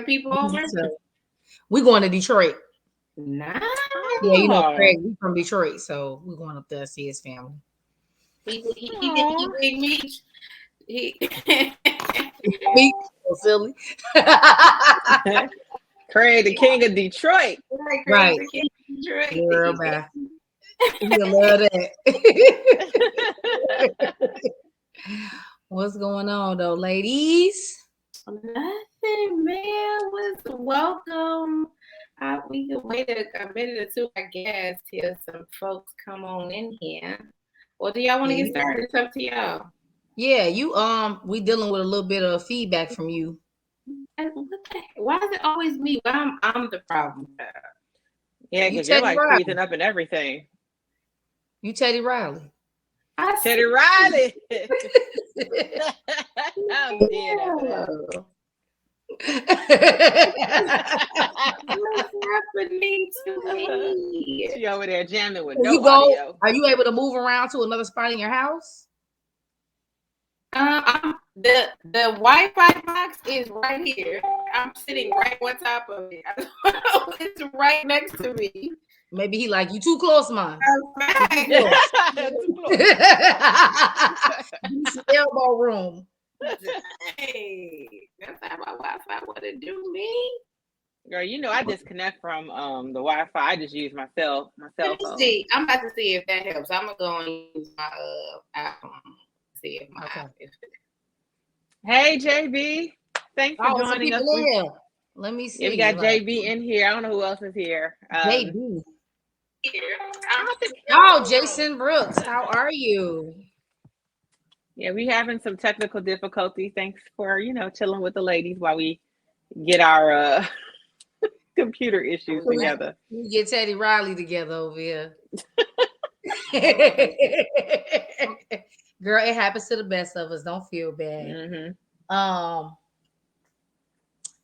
having people over? We're going to Detroit. Nice. Yeah, you know, Craig, we from Detroit, so we're going up there to see his family. He big meat. He so silly. Craig, the king of Detroit. Right. The king of Detroit. Girl, bye. You love that. What's going on though, ladies? Nothing, man. Welcome. We can wait a minute or two, I guess, till some folks come on in here. Or do y'all want to get started? It's up to y'all. Yeah, we dealing with a little bit of feedback from you. Why is it always me? I'm the problem. Yeah, because you're like freezing up and everything. You Teddy Riley. Teddy Riley. I'm dead. What's happening to me? She over there jamming with no audio. Are you able to move around to another spot in your house? The Wi-Fi box is right here. I'm sitting right on top of it. It's right next to me. Maybe he like you too close, man. Too close. Elbow room. Hey, that's how my Wi-Fi want to do me. Girl, you know I disconnect from the Wi-Fi. I just use my cell phone. See, I'm about to see if that helps. I'm gonna use my see if my Hey JB, thanks for joining us. Let me see. Yeah, we got JB in here. I don't know who else is here. JB. Oh, Jason Brooks, how are you? Yeah, we having some technical difficulties. Thanks for chilling with the ladies while we get our computer issues together. We get Teddy Riley together over here. Girl, it happens to the best of us. Don't feel bad. Mm-hmm.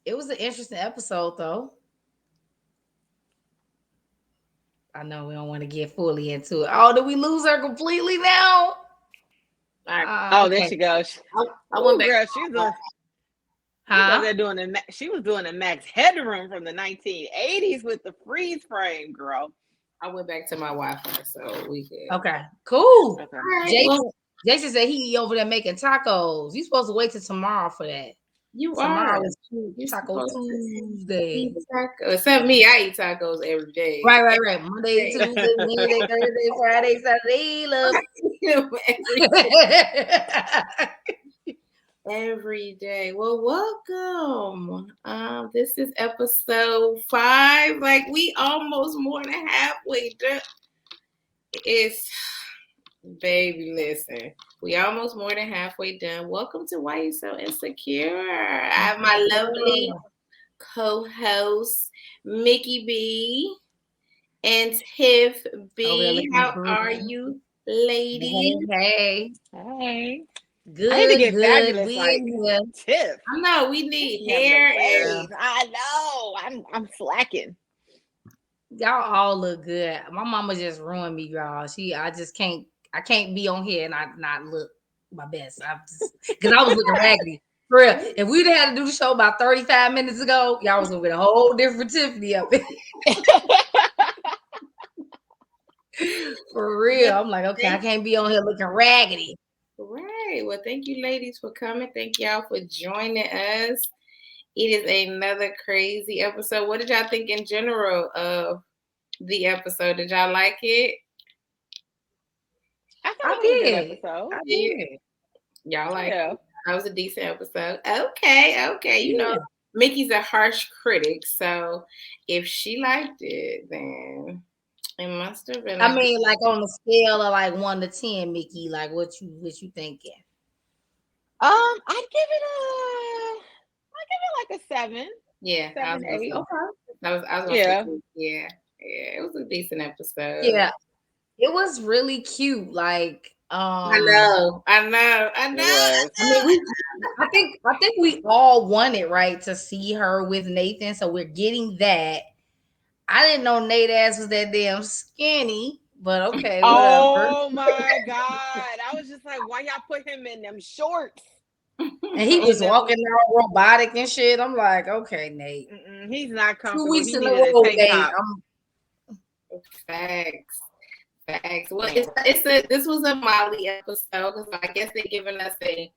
It was an interesting episode, though. I know we don't want to get fully into it. Oh, did we lose her completely now? There she goes. I went back. Girl, she was doing a Max Headroom from the 1980s with the freeze frame, girl. I went back to my Wi-Fi, so we could. Okay, cool. Okay. Right, Jason said he over there making tacos. You supposed to wait till tomorrow for that. Tomorrow is Taco Tuesday. Except me, I eat tacos every day. Right. Monday, Tuesday, Wednesday, Thursday, Friday, Saturday. Love every day. Well, welcome. This is episode 5. Like we almost more than halfway done. Baby, listen. We almost more than halfway done. Welcome to Why You So Insecure. I have my lovely co-host Mickey B and Tiff B. How are you, ladies? Hey. Good. I need to get fabulous like Tiff. I know we need hair. I know. I'm slacking. Y'all all look good. My mama just ruined me, y'all. I can't be on here and not look my best. Because I was looking raggedy. For real. If we'd had to do the show about 35 minutes ago, y'all was gonna get a whole different Tiffany up there. For real. I'm like, okay, I can't be on here looking raggedy. Right. Well, thank you, ladies, for coming. Thank y'all for joining us. It is another crazy episode. What did y'all think in general of the episode? Did y'all like it? I did. I did. Y'all like it? That was a decent episode. Okay. You know, Mickey's a harsh critic, so if she liked it, then it must have been. I mean, like on a scale of like 1 to 10, Mickey, like what you thinking? I'd give it like a 7. Yeah, 7, 8. Okay. I was yeah. It was a decent episode. Yeah. It was really cute. Like I know. I mean, I think we all wanted, right, to see her with Nathan, so we're getting that. I didn't know Nate ass was that damn skinny, but okay. Oh my God. I was just like, why y'all put him in them shorts? And he was walking all robotic and shit. I'm like, okay, Nate. He's not 2 comfortable. weeks He in a needed row, a tank Nate. top. Facts. Well, this was a Molly episode because I guess they're giving us a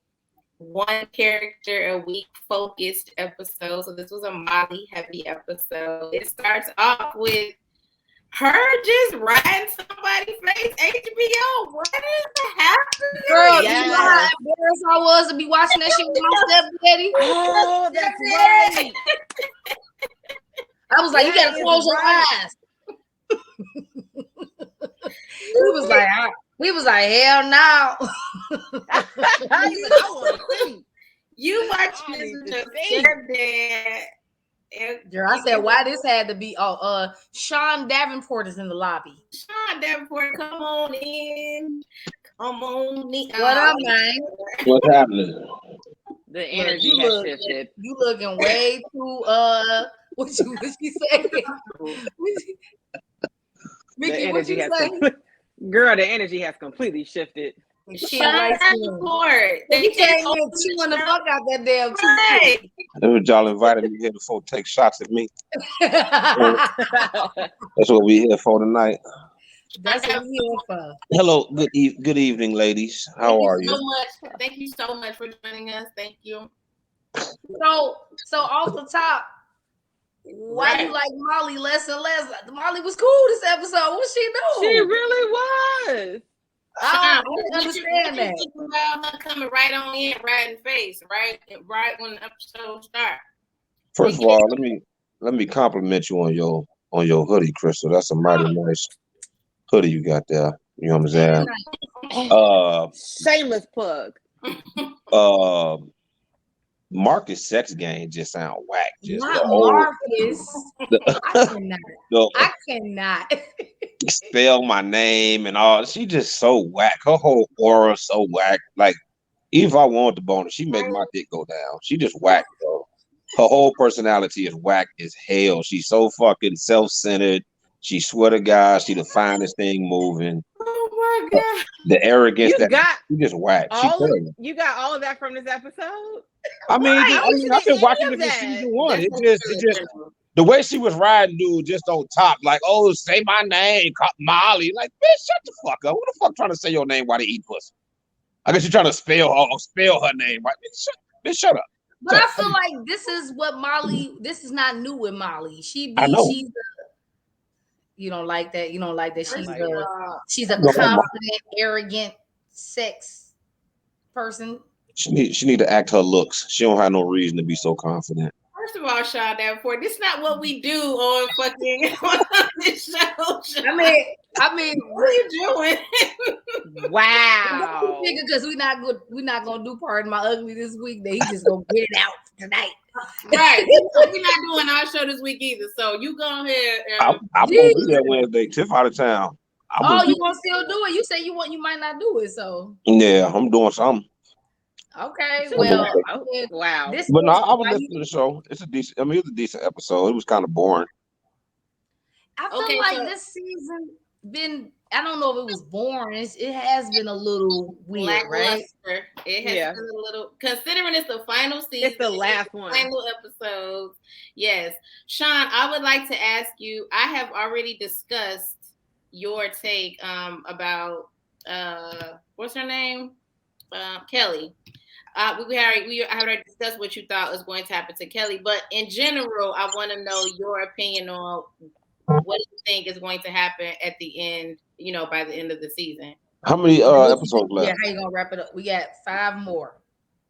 one character a week focused episode. So this was a Molly heavy episode. It starts off with her just riding somebody's face. HBO, what is happening? Girl, you know how embarrassed I was to be watching that shit with my stepdaddy? Oh, that's right. I was like, you gotta close your eyes. We was like, hell no. You watching this with your stepdad. Girl, I said, why this had to be? Shawn Davenport is in the lobby. Shawn Davenport, come on in. Come on in. What up, man? What's happening? The energy has shifted. You looking way too what she say? Mickey, what you say? Girl, the energy has completely shifted. Shawn Davenport. He came in chewing the fuck out that damn toothpick. That was y'all invited me here before take shots at me. That's what we here for tonight. That's what we here for. Hello, good evening, ladies. How are you? Thank you so much for joining us. Thank you. So off the top, why you like Molly less and less? Molly was cool this episode. What she do? She really was. I don't understand that. About her coming right on in, right in the face, right when the episode starts. First of all, let me compliment you on your hoodie, Crystal. That's a mighty nice hoodie you got there. You know what I'm saying? Shameless plug. Marcus sex game just sound whack. Just not Marcus. I cannot. Spell my name and all. She just so whack. Her whole aura so whack. Like, even if I wanted to bone her, she make my dick go down. She just whack, though. Her whole personality is whack as hell. She's so fucking self-centered. She swear to God, she the finest thing moving. Oh my God. The arrogance she just whack. You got all of that from this episode? I mean, I've been watching it since season 1. It just the way she was riding dude just on top, like, oh, say my name, Molly. Like, bitch, shut the fuck up. Who the fuck trying to say your name while they eat pussy? I guess you're trying to spell her name, right? Bitch, shut up. But I feel like this is this is not new with Molly. She's you don't like that. You don't like that. She's a confident, arrogant sex person. She need to act her looks. She don't have no reason to be so confident. First of all, Shawn Davenport, this is not what we do on fucking on this show. I mean, what are you doing? Wow. Because we're not gonna do Pardon My Ugly this week. That he just gonna get it out tonight. Right. We're not doing our show this week either. So you go ahead. I'm gonna do that Wednesday. Tiff out of town. You gonna still do it? You say you might not do it. So yeah, I'm doing something. Okay, well, wow. But no, I was listening to the show. It's a decent. I mean, it was a decent episode. It was kind of boring. I feel like this season been. I don't know if it was boring. It has been a little weird, right? It has been a little. Considering it's the final season, it's the last one. Final episodes. Yes, Shawn. I would like to ask you. I have already discussed your take about what's her name, Kelly. We already discussed what you thought was going to happen to Kelly, but in general, I want to know your opinion on what you think is going to happen at the end. You know, by the end of the season. How many episodes left? Yeah, how you gonna wrap it up? We got 5 more.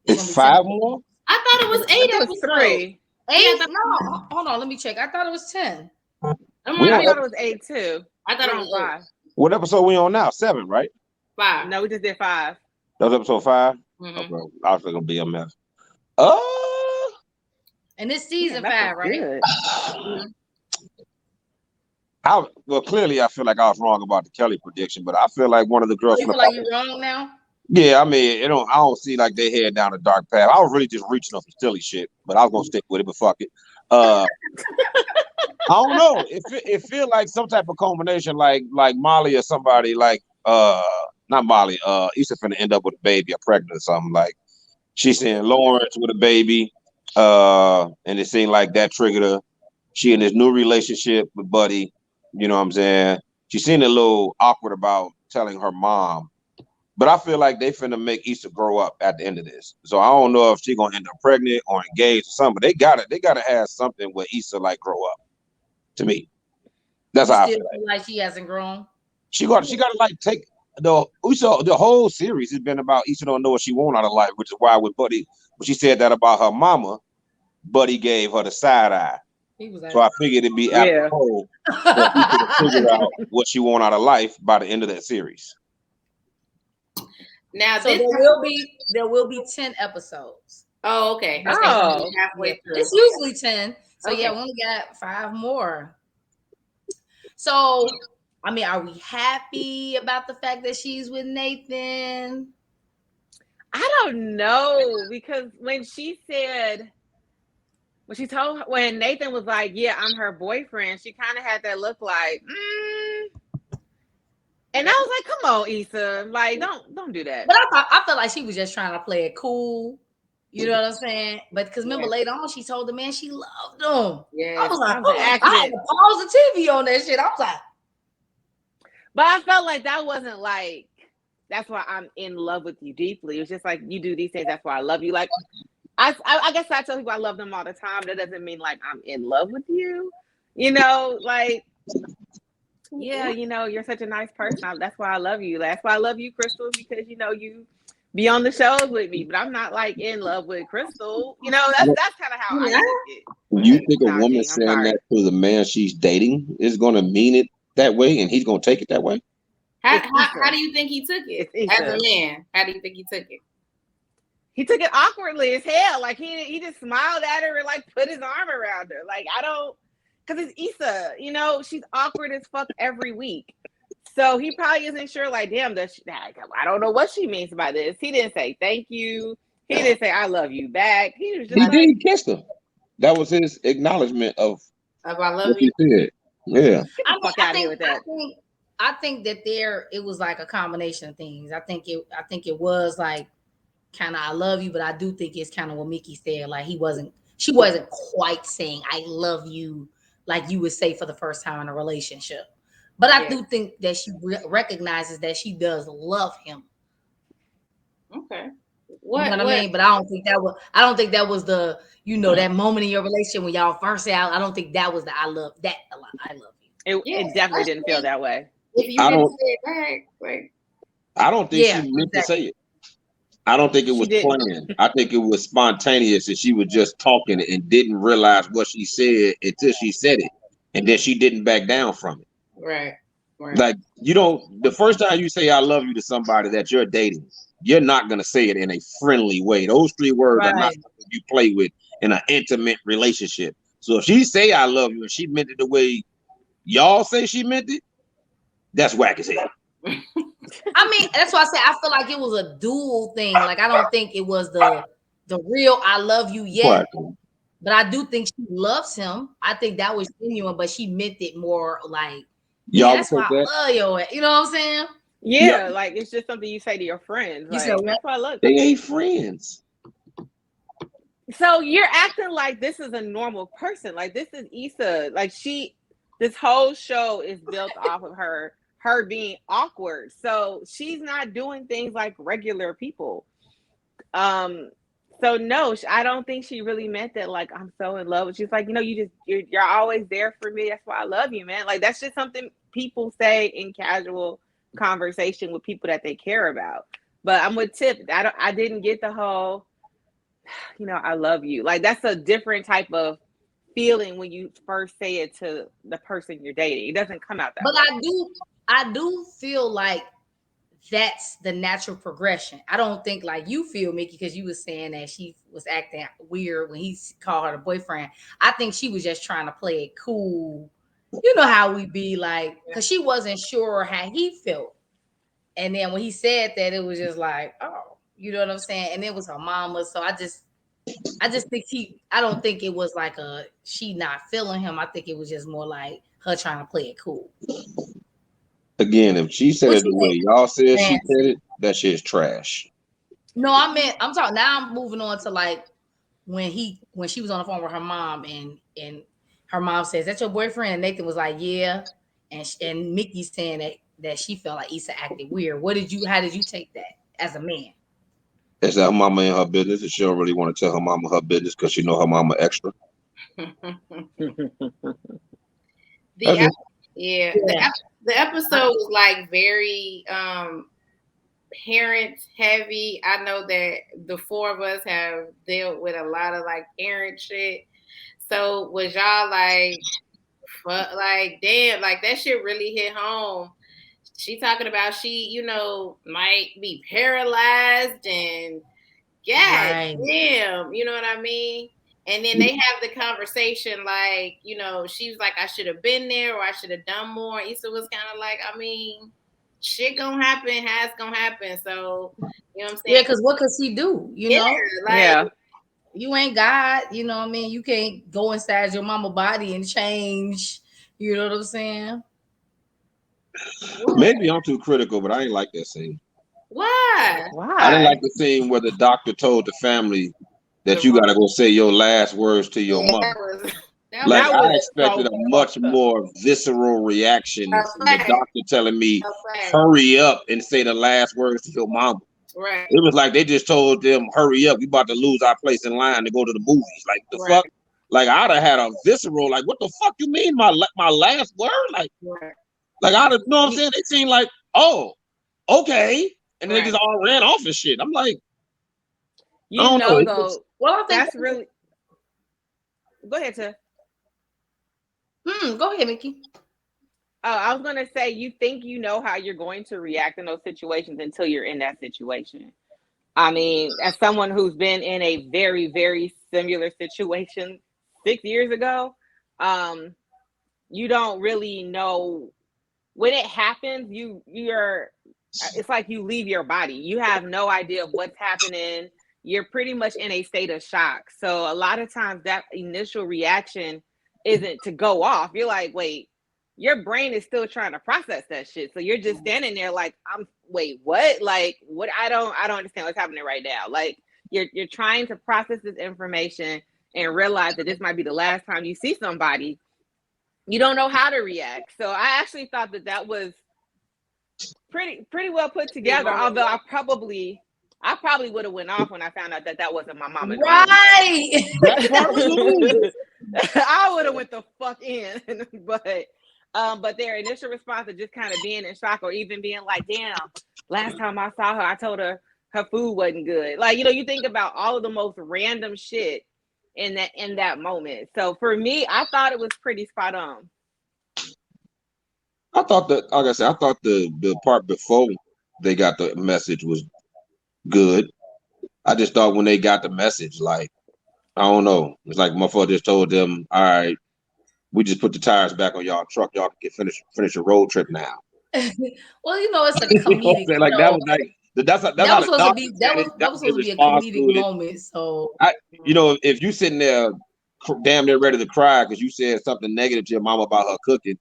It's 5 more? I thought it was 8 episodes. 3. 8? No, hold on. Let me check. I thought it was 10. I thought it was 8 too. I thought it was 5. What episode we on now? 7, right? 5. No, we just did 5. That was episode 5. Mm-hmm. Okay, I was gonna be a mess. And this season 5, right? Well, clearly, I feel like I was wrong about the Kelly prediction, but I feel like one of the girls. You feel like you're wrong now? Yeah, I mean, I don't see like they head down a dark path. I was really just reaching up for silly shit, but I was gonna stick with it. But fuck it. I don't know. It feel like some type of combination, like Molly or somebody like not Molly. Issa finna end up with a baby or pregnant or something like. She's seeing Lawrence with a baby, and it seemed like that triggered her. She in this new relationship with Buddy. You know what I'm saying? She seemed a little awkward about telling her mom. But I feel like they finna make Issa grow up at the end of this. So I don't know if she gonna end up pregnant or engaged or something. But they gotta have something where Issa like grow up. To me, that's You how I still feel feel like she hasn't grown? she gotta like take the whole series has been about Issa don't know what she want out of life, which is why with Buddy, when she said that about her mama, Buddy gave her the side eye. He was So like, I figured it'd be Yeah. apropos for Issa to figure out what she want out of life by the end of that series. Now so this. there will be 10 episodes. Oh, okay. It's Okay. Oh. So halfway through. It's usually 10. So Okay. yeah, we only got 5 more. So I mean, are we happy about the fact that she's with Nathan? I don't know, because when Nathan was like, yeah, I'm her boyfriend, she kind of had that look like, and I was like, come on, Issa, like, don't do that. But I felt like she was just trying to play it cool. You know what I'm saying? But because remember later on, she told the man she loved him. Yeah. I was like, That was an I had accident. to pause the TV on that shit. I was like, But I felt like that wasn't like, that's why I'm in love with you deeply. It was just like, you do these things, that's why I love you. Like, I guess I tell people I love them all the time. That doesn't mean like I'm in love with you. You know, like, yeah, you know, you're such a nice person. That's why I love you. That's why I love you, Crystal, because you know you be on the shows with me. But I'm not like in love with Crystal. You know, that's kind of how I take it. You think a Nah, woman King, I'm saying sorry. that to the man she's dating is gonna mean it that way, and he's gonna take it that way? How It's Issa. do you think he took it It's as a Issa. man? How do you think he took it? He took it awkwardly as hell. Like he just smiled at her and like put his arm around her. Like I don't, because it's Issa. You know, she's awkward as fuck every week. So he probably isn't sure. Like, damn, I don't know what she means by this. He didn't say thank you. He didn't say I love you back. He was just He like, did kiss her. That was his acknowledgement of I what love he you. said. Yeah. get the fuck out of here with that. I think that it was like a combination of things. I think it was like kind of I love you, but I do think it's kind of what Mickey said. Like she wasn't quite saying I love you like you would say for the first time in a relationship. But I do think that she recognizes that she does love him. Okay. You know what I mean? But I don't think that was the, you know, that moment in your relationship when y'all first out. I don't think that was the I love you. It definitely didn't feel that way. If you didn't say it back, like I don't think she meant to say it. I don't think it was planned. I think it was spontaneous, and she was just talking and didn't realize what she said until she said it, and then she didn't back down from it. Right. Like the first time you say I love you to somebody that you're dating, you're not gonna say it in a friendly way. Those 3 words are not something you play with in an intimate relationship. So if she say I love you and she meant it the way y'all say she meant it, that's whack as hell. I mean, that's why I say I feel like it was a dual thing. Like I don't think it was the real I love you yet. But I do think she loves him. I think that was genuine, but she meant it more like, yeah, that's why I love you. You know what I'm saying? Yeah, like it's just something you say to your friends. Like, that's why I love they ain't friends. So you're acting like this is a normal person. Like this is Issa. Like this whole show is built off of her being awkward. So she's not doing things like regular people. So no, I don't think she really meant that. Like, I'm so in love with you. She's like, you know, you're always there for me. That's why I love you, man. Like, that's just something people say in casual conversation with people that they care about. But I'm with Tiff. I didn't get the whole, you know, I love you. Like, that's a different type of feeling when you first say it to the person you're dating. It doesn't come out that way. But I do feel like that's the natural progression. I don't think like you feel, Mickey, because you was saying that she was acting weird when he called her the boyfriend. I think she was just trying to play it cool. You know how we be like, because she wasn't sure how he felt. And then when he said that, it was just like, oh, you know what I'm saying? And it was her mama. So I just think I don't think it was like she not feeling him. I think it was just more like her trying to play it cool. Again, if she said it the way y'all said she said it, that shit's trash. No, I'm talking now. I'm moving on to like when she was on the phone with her mom and her mom says, "That's your boyfriend?" And Nathan was like, "Yeah," and Mickey saying that she felt like Issa acted weird. How did you take that as a man? Is that her mama in her business, and she don't really want to tell her mama her business because she know her mama extra. the That's ep- it. yeah, Yeah. the episode was like very parent heavy. I know that the four of us have dealt with a lot of like parent shit. So was y'all like, fuck, like damn, like that shit really hit home. She talking about she, might be paralyzed and God Right. damn, you know what I mean? And then they have the conversation like, she was like, I should have been there or I should have done more. Issa was kind of like, I mean, shit gonna happen, has gonna happen. So, you know what I'm Yeah, saying? because what could she do? Yeah, like, Yeah. You ain't God. You know what I mean? You can't go inside your mama body and change. You know what I'm saying? what? Maybe I'm too critical, but I ain't like that scene. Why? I didn't like Why? the scene where the doctor told the family The that you wrong, gotta go say your last words to your yeah, mother. that was Like That I was expected so a much fucked up. more visceral reaction a from the fact, doctor telling me, a fact, "Hurry up and say the last words to your mama." right, It was like they just told them, "Hurry up, we about to lose our place in line to go to the movies." Like the right, fuck. Like I'd have had a visceral, like, what the fuck you mean my last word? right. Like I'd have, you know what I'm saying? They seemed like, oh, okay, and then they Right. just all ran off and shit. I'm like, I You don't know. know, It just, though, Well, I think. that's really. Go ahead, Tiff. Go ahead, Mickey. Oh, I was gonna say, you think you know how you're going to react in those situations until you're in that situation. I mean, as someone who's been in a very, very similar situation 6 years ago, um, you don't really know when it happens. You're it's like you leave your body. You have no idea of what's happening. You're pretty much in a state of shock. So a lot of times that initial reaction isn't to go off. You're like, wait, your brain is still trying to process that shit. So you're just standing there like, wait, what? Like, what? I don't understand what's happening right now. Like you're trying to process this information and realize that this might be the last time you see somebody. You don't know how to react. So I actually thought that was pretty well put together. Although I probably would have went off when I found out that wasn't my mama doing it. Right. that part too. I would have went the fuck in, but their initial response of just kind of being in shock or even being like, "Damn, last time I saw her, I told her her food wasn't good." Like, you think about all of the most random shit in that moment. So for me, I thought it was pretty spot on. I thought that, like I said, I thought the part before they got the message was good. I just thought when they got the message, like, I don't know, it's like motherfucker just told them, "All right, we just put the tires back on y'all truck. Y'all can finish your road trip now." Well, it's a You know what I'm comedic saying? Like that show. was like that's That how was the supposed to doctor be said it. that That was was his supposed to be a response to comedic it. moment. So I, if you sitting there damn near ready to cry because you said something negative to your mama about her cooking,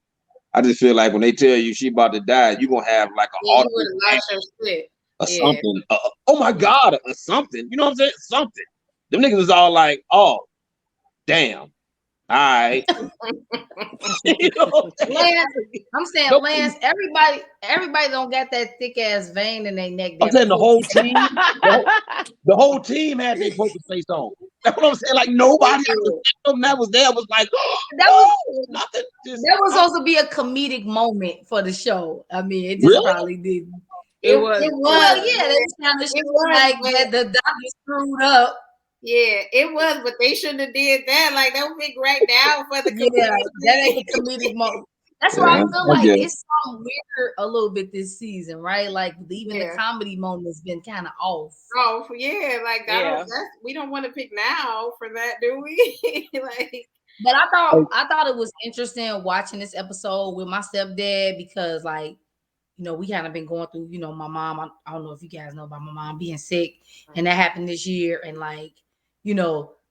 I just feel like when they tell you she about to die, you gonna have like an Yeah, you would audible have lost reaction your shit. or Yeah. something. Oh my god, or something. You know what I'm saying? Something. Them niggas is all like, oh damn. All right. You know what I'm saying? Lance, I'm saying Nobody, Lance, everybody don't got that thick ass vein in their neck I'm that saying the pulls. whole team, the whole team had their poker face on. That's what I'm saying. Like nobody else except them that was there was like, That was oh, nothing. Just that was supposed to be a comedic moment for the show. I mean, it just really. probably didn't. It It was. It Well, was. yeah, was. they was kind of It showing was, like that but the doctor screwed up. yeah, it was, but they shouldn't have did that. Like that would be right now for the Yeah, that ain't community. the comedic moment. That's why I Yeah, feel I like guess. it's something weird a little bit this season, right? Like even the Yeah. comedy moment's been kind of off. Oh yeah, like Yeah. we don't want to pick now for that, do we? Like But I Hey, thought I thought it was interesting watching this episode with my stepdad because like we kind of been going through, my mom. I don't know if you guys know about my mom being sick, and that happened this year. And like,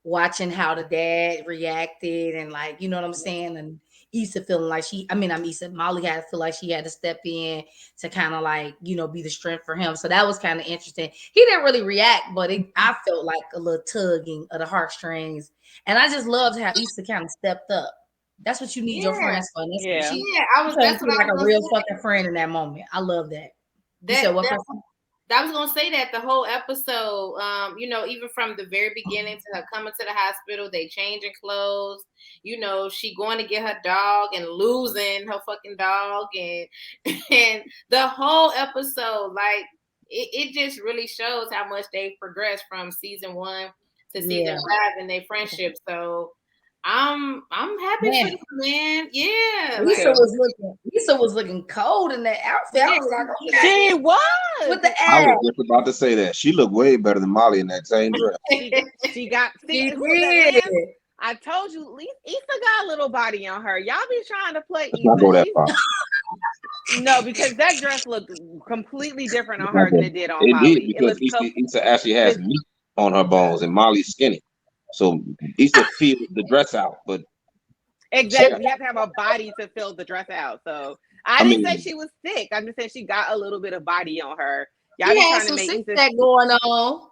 watching how the dad reacted, and like, you know what I'm saying, and Issa feeling like I'm Issa, Molly had to feel like she had to step in to kind of like, be the strength for him. So that was kind of interesting. He didn't really react, but I felt like a little tugging of the heartstrings. And I just loved how Issa kind of stepped up. That's what you need your friends for. And Yeah. That's what I like was a real say. fucking friend in that moment. I love that. I was gonna say that the whole episode, even from the very beginning to her coming to the hospital, they changing clothes, she going to get her dog and losing her fucking dog, and and the whole episode, like it just really shows how much they've progressed from season 1 to season 5 in their friendship. So I'm happy for you, man. Yeah. Lisa was looking cold in that outfit. I was like, she was with the ass. I was just about to say that. She looked way better than Molly in that same dress. she got I told you, Issa got a little body on her. Y'all be trying to play Issa. Go that far. No, because that dress looked completely different on her than it did on Molly. It did, because Issa actually has meat on her bones and Molly's skinny. So Issa feels the dress out, but exactly, you have to have a body to fill the dress out. So I didn't say she was thick. I'm just saying she got a little bit of body on her. Y'all be trying to make Issa that going on.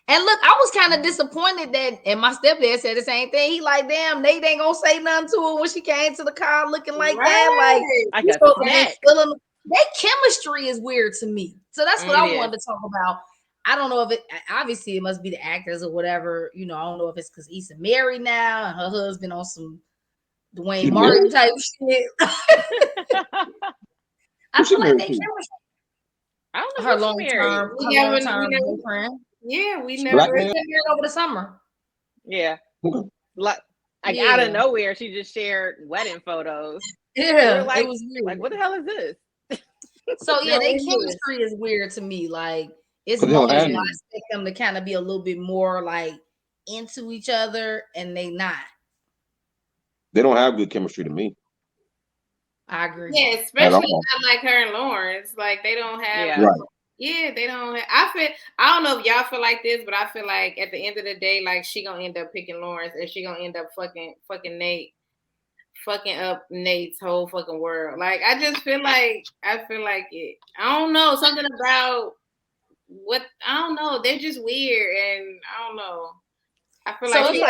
And look, I was kind of disappointed and my stepdad said the same thing. He like, damn, Nate ain't gonna say nothing to her when she came to the car looking like that. Like their chemistry is weird to me. So that's what I wanted to talk about. I don't know if obviously it must be the actors or whatever. I don't know if it's because Issa married now and her husband on some Dwayne Martin type shit. I feel like they chemistry. I don't know her long-term boyfriend. Yeah, we never married over the summer. Yeah. Like out of nowhere, she just shared wedding photos. Yeah, like, it was weird. Like, what the hell is this? So yeah, their chemistry is weird to me. Like it's moments I expect them to kind of be a little bit more like into each other, and they not. They don't have good chemistry to me. I agree. Yeah, especially not like her and Lawrence. Like they don't have. Yeah, they don't have. I don't know if y'all feel like this, but I feel like at the end of the day, like she gonna end up picking Lawrence, and she gonna end up fucking Nate, fucking up Nate's whole fucking world. Like I just feel like it. I don't know, something about what I don't know. They're just weird, and I don't know. I feel like she's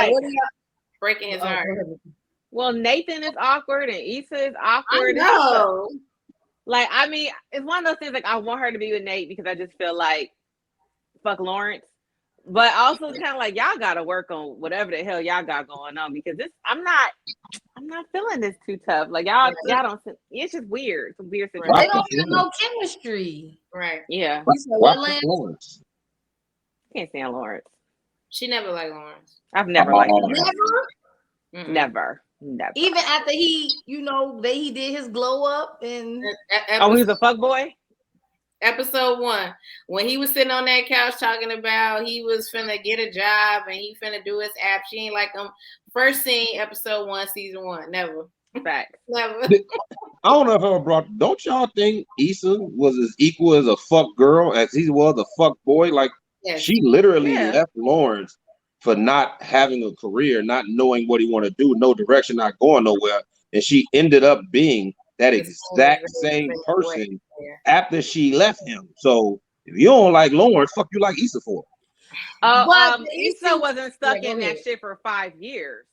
breaking his heart. Well, Nathan is awkward and Issa is awkward. I know. Like, I mean, it's one of those things, like, I want her to be with Nate because I just feel like, fuck Lawrence. But also kind of like, y'all got to work on whatever the hell y'all got going on because I'm not feeling this too tough. Like, y'all don't, it's just weird. It's a weird situation. They don't have no chemistry. Right. Yeah. Lawrence? Can't stand Lawrence. She never liked Lawrence. I've never liked Lawrence. Never. Even after he did his glow up and he was a fuck boy. Episode 1, when he was sitting on that couch talking about he was finna get a job and he finna do his app. She ain't like him. First scene, episode 1, season 1. Never. Fact. Never. I don't know if I ever brought. Don't y'all think Issa was as equal as a fuck girl as he was a fuck boy? Like she literally left Lawrence for not having a career, not knowing what he wanted to do, no direction, not going nowhere. And she ended up being that exact same person after she left him. So if you don't like Lawrence, fuck you like Issa for. Issa wasn't stuck in that shit for 5 years.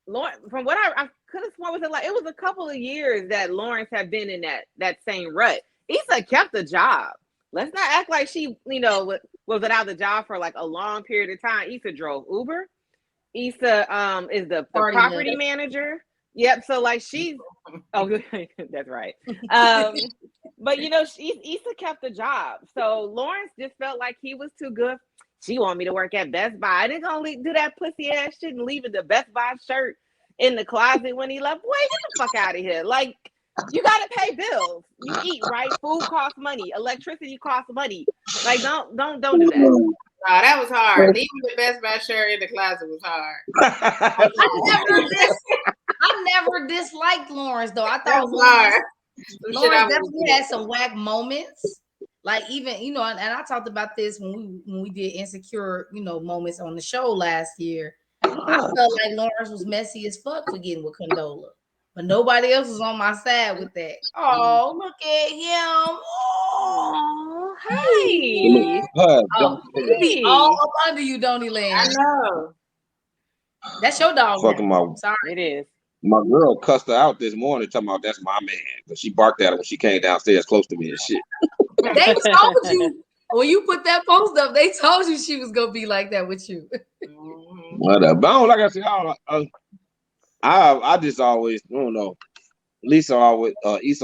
Lawrence, from what I could have sworn, it was a couple of years that Lawrence had been in that same rut. Issa kept the job. Let's not act like she, was without the job for like a long period of time. Issa drove Uber. Issa is the property manager. Yep. So like she's that's right. But Issa kept the job. So Lawrence just felt like he was too good. She wanted me to work at Best Buy. I didn't gonna do that pussy ass shit and leaving the Best Buy shirt in the closet when he left. Boy, get the fuck out of here. Like, you gotta pay bills. You eat, right? Food costs money. Electricity costs money. Like, don't do that. No, that was hard. Leaving the Best Buy shirt in the closet was hard. I never disliked Lawrence though. I thought Lawrence definitely had some whack moments. Like even and I talked about this when we did Insecure moments on the show last year. I felt like Lawrence was messy as fuck for getting with Condola, but nobody else was on my side with that. Oh, look at him! Oh, Look, hi. Oh, he be all up under you, don't he, Lance? I know. That's your dog. Fucking Now. Sorry, it is. My girl cussed her out this morning, talking about that's my man, because she barked at her when she came downstairs close to me and shit. They told you when you put that post up. They told you she was gonna be like that with you. Whatever. But I don't, like I said, I just always, I don't know. Issa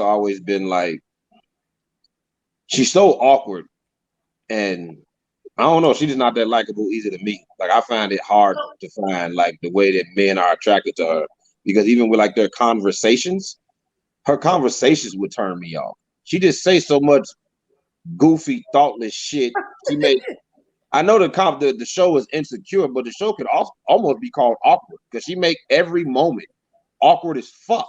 always been like, she's so awkward, and I don't know, she's just not that likable easy to meet. Like, I find it hard to find like the way that men are attracted to her, because even with like their conversations, her conversations would turn me off. She just say so much goofy, thoughtless shit. She made. I know the show is Insecure, but the show could almost be called Awkward, because she make every moment awkward as fuck.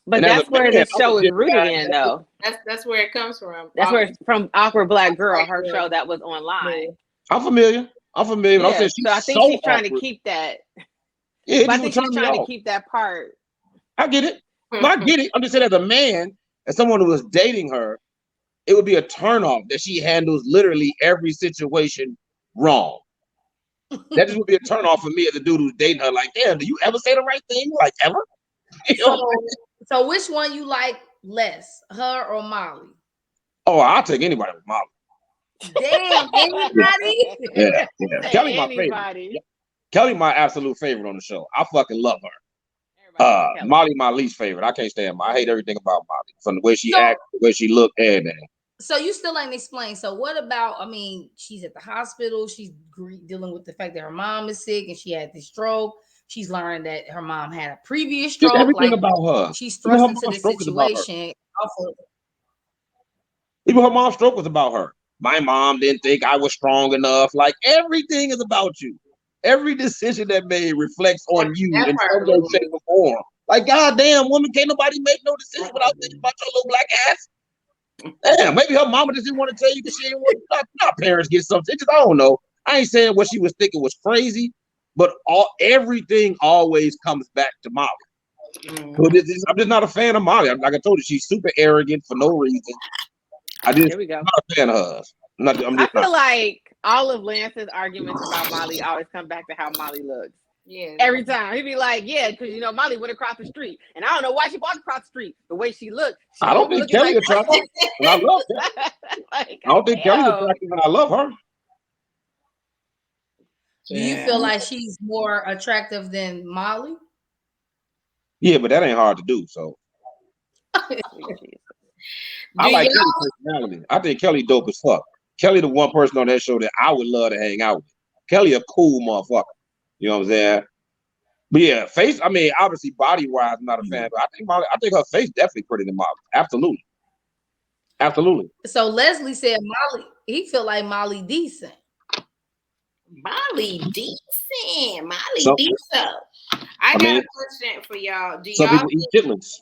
But and that's where the show is rooted in, though. That's where it comes from. That's where it's from. Awkward Black Girl, her show that was online. I'm familiar. Yeah, I'm saying so I think she's trying to keep that. Yeah, I think she's trying to keep that part. I get it. No, I get it. I'm just saying, as a man, as someone who was dating her, it would be a turnoff that she handles literally every situation wrong. That just would be a turnoff for me as a dude who's dating her. Like, damn, do you ever say the right thing? Like, ever? So which one you like less, her or Molly? Oh, I'll take anybody with Molly. Damn, anybody? Yeah. Kelly, my favorite. Kelly, my absolute favorite on the show. I fucking love her. Molly, my least favorite. I can't stand her. I hate everything about Molly, from the way she acts, the way she looked, everything. So you still ain't explained. So what about? I mean, she's at the hospital. She's dealing with the fact that her mom is sick and she had this stroke. She's learned that her mom had a previous stroke. Just everything about her. She's thrust into this situation. Even her mom's stroke was about her. My mom didn't think I was strong enough. Like, everything is about you. Every decision that made reflects on you in some way, shape, or form. Like, goddamn, woman, can't nobody make no decision without thinking about your little black ass. Damn, maybe her mama just didn't want to tell you because she didn't want our parents get something. I don't know. I ain't saying what she was thinking was crazy, but everything always comes back to Molly. So I'm just not a fan of Molly. Like I told you, she's super arrogant for no reason. I'm not a fan of hers. I feel like all of Lance's arguments about Molly always come back to how Molly looks. Yeah. Every time he'd be like, "Yeah, because Molly went across the street, and I don't know why she walked across the street. The way she looked, I don't think Kelly attractive, and I love her. I don't think Kelly's attractive, and I love her. Do you feel like she's more attractive than Molly? Yeah, but that ain't hard to do. So I like Kelly's personality. I think Kelly dope as fuck. Kelly the one person on that show that I would love to hang out with. Kelly a cool motherfucker. You know what I'm saying? But yeah, face. I mean, obviously, body wise, I'm not a fan. But I think her face definitely pretty than Molly. Absolutely, absolutely. So Leslie said Molly. He feel like Molly decent. Molly decent. Decent. I got a question for y'all. Do some y'all people eat chitlins?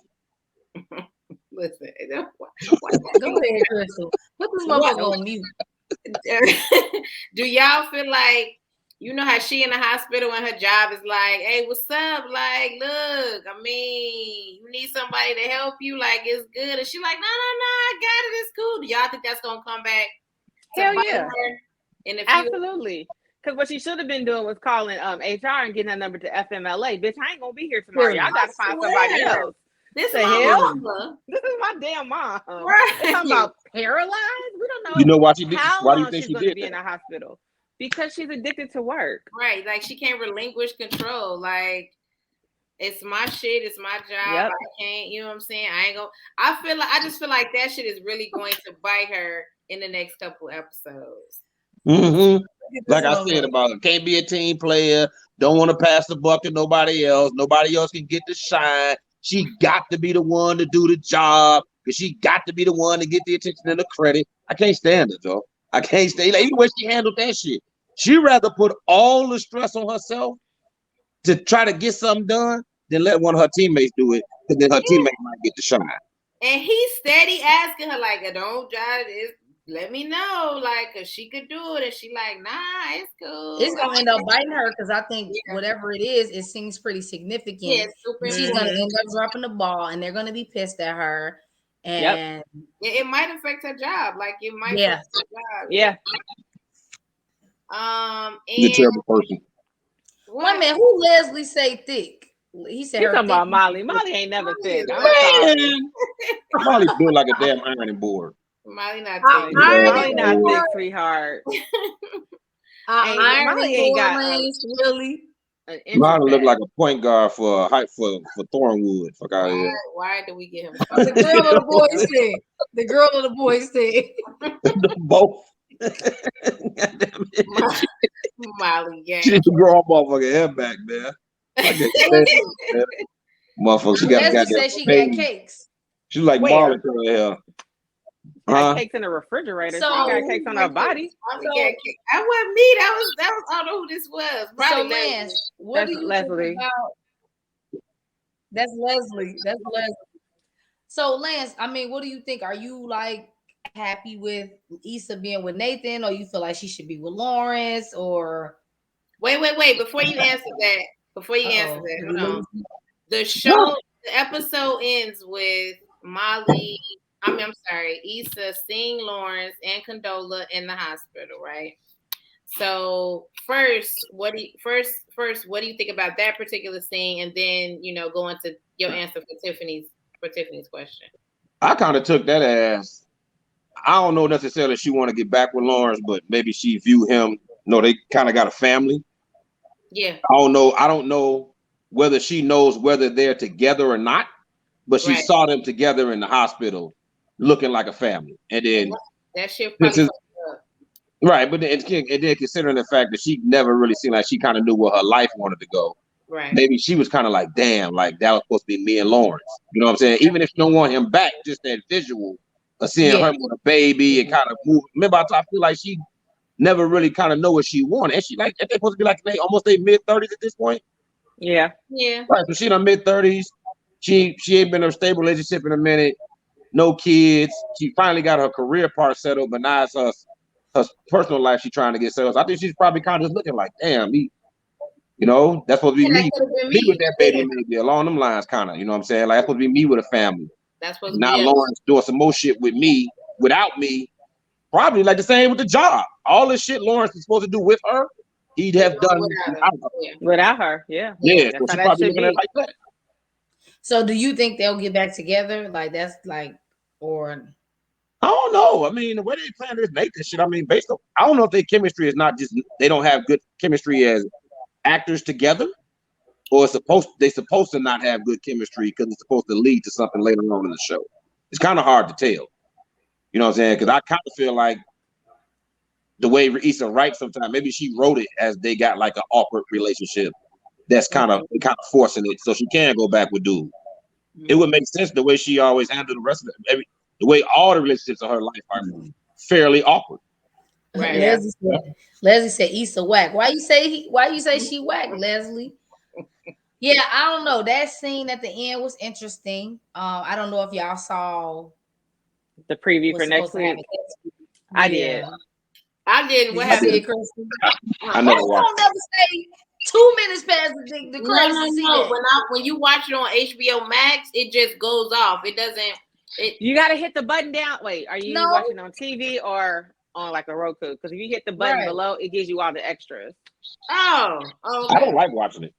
Listen, go ahead, Crystal. Put this motherfucker on mute. Do y'all feel like, you know how she in the hospital and her job is like, hey, what's up? Like, look, I mean, you need somebody to help you. Like, it's good. And she like, no, I got it. It's cool. Do y'all think that's gonna come back? Hell yeah. Absolutely. Because what she should have been doing was calling HR and getting her number to FMLA. Bitch, I ain't gonna be here tomorrow. Y'all gotta find somebody else. This is my mama. This is my damn mom. Right. They're talking about paralyzed. We don't know. You know why she did? Why do you think she's going to be in the hospital? Because she's addicted to work. Right. Like, she can't relinquish control. Like, it's my shit. It's my job. Yep. I can't. You know what I'm saying? I just feel like that shit is really going to bite her in the next couple episodes. Mm-hmm. Like I said about her, can't be a team player. Don't want to pass the buck to nobody else. Nobody else can get the shine. She got to be the one to do the job, because she got to be the one to get the attention and the credit. I can't stand it, Joe. I can't stand it. Even when she handled that shit, she rather put all the stress on herself to try to get something done than let one of her teammates do it, because then her teammate might get the shine. And he's steady asking her, like, don't judge this. let me know, like, cause she could do it, and she like, nah, it's cool. It's gonna end up biting her because I think whatever it is, it seems pretty significant. Yeah, super. She's gonna end up dropping the ball, and they're gonna be pissed at her. And it might affect her job. Like it might Yeah. affect her job. Yeah. You're a terrible person. One man, who Leslie say thick? He said He's her talking thick. about Molly. Molly ain't never thick. I'm Man, sorry. Molly built like a damn ironing board. Molly not thick. Molly not thick, sweetheart. Molly ain't got really. Molly look like a point guard for Thornwood. Fuck out here. Why do we get him? The girl or the boy said. The girl or the boy said. Both. Molly, yeah. She need to grow her motherfucking hair back, man. Motherfucker, she got said she got cakes. She like Molly to her hair. Got cakes in the refrigerator. So she got cakes on her body. That wasn't me. That was I don't know who this was. Probably so Lance, what do you Leslie. think about? That's Leslie. That's Leslie. So Lance, I mean, what do you think? Are you like happy with Issa being with Nathan, or you feel like she should be with Lawrence? Or wait. Before you answer that, hold on. The episode ends with Molly. I'm sorry, Issa seeing Lawrence and Condola in the hospital, right? So first, what do you think about that particular scene, and then go into your answer for Tiffany's question. I kind of took that as, I don't know necessarily she want to get back with Lawrence, but maybe she view him. No, they kind of got a family. Yeah. I don't know whether she knows whether they're together or not, but she saw them together in the hospital, looking like a family, and then that shit probably fucked up. Right, but then considering the fact that she never really seemed like she kind of knew where her life wanted to go. Right. Maybe she was kind of like, damn, like that was supposed to be me and Lawrence. You know what I'm saying? Even if you don't want him back, just that visual of seeing her with a baby and kind of move. Remember, I feel like she never really kind of know what she wanted. And she like, they're supposed to be like almost their mid-30s at this point. Yeah. Yeah. Right. So she in her mid-30s. She ain't been in a stable relationship in a minute. No kids. She finally got her career part settled, but now it's her personal life she's trying to get settled. So I think she's probably kind of just looking like, damn, that's supposed to be me with that baby, maybe along them lines, kind of. You know what I'm saying? Like that's supposed to be me with a family. That's supposed to be. Now be Lawrence doing some more shit with me, without me. Probably like the same with the job. All this shit Lawrence is supposed to do with her, he'd have done without her. Yeah. Yeah. So she probably looking at it like that. So do you think they'll get back together? Like that's like, or I don't know. I mean, the way they plan this Nathan shit, I mean, based on, I don't know if their chemistry is not just, they don't have good chemistry as actors together, or they're supposed to not have good chemistry because it's supposed to lead to something later on in the show. It's kind of hard to tell. You know what I'm saying? Because I kind of feel like the way Issa writes sometimes, maybe she wrote it as they got like an awkward relationship that's kind of forcing it so she can go back with dude. It would make sense the way she always handled the rest of it. The way all the relationships of her life are fairly awkward. Right. Leslie said Issa whack. Why you say she whack, Leslie? Yeah, I don't know. That scene at the end was interesting. I don't know if y'all saw the preview for next week. I did. I didn't. What happened? I never watched. Don't never say 2 minutes past the credits. No. When you watch it on HBO Max, it just goes off. It doesn't. You got to hit the button down. Wait, are you watching on TV or on like a Roku? Because if you hit the button below, it gives you all the extras. Oh, okay. I don't like watching it.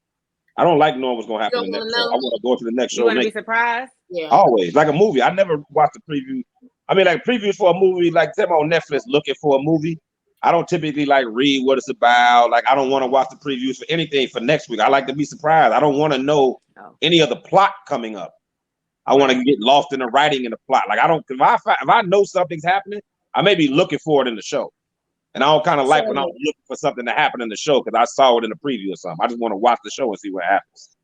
I don't like knowing what's going to happen in the next show. I want to go to the next show. You want to be surprised? Yeah. Always. Like a movie. I never watch the preview. I mean, like previews for a movie, like them on Netflix looking for a movie. I don't typically like read what it's about. Like I don't want to watch the previews for anything for next week. I like to be surprised. I don't want to know any of the plot coming up. I want to get lost in the writing in the plot. Like I don't. If I know something's happening, I may be looking for it in the show. And I don't kind of like when I'm looking for something to happen in the show because I saw it in the preview or something. I just want to watch the show and see what happens.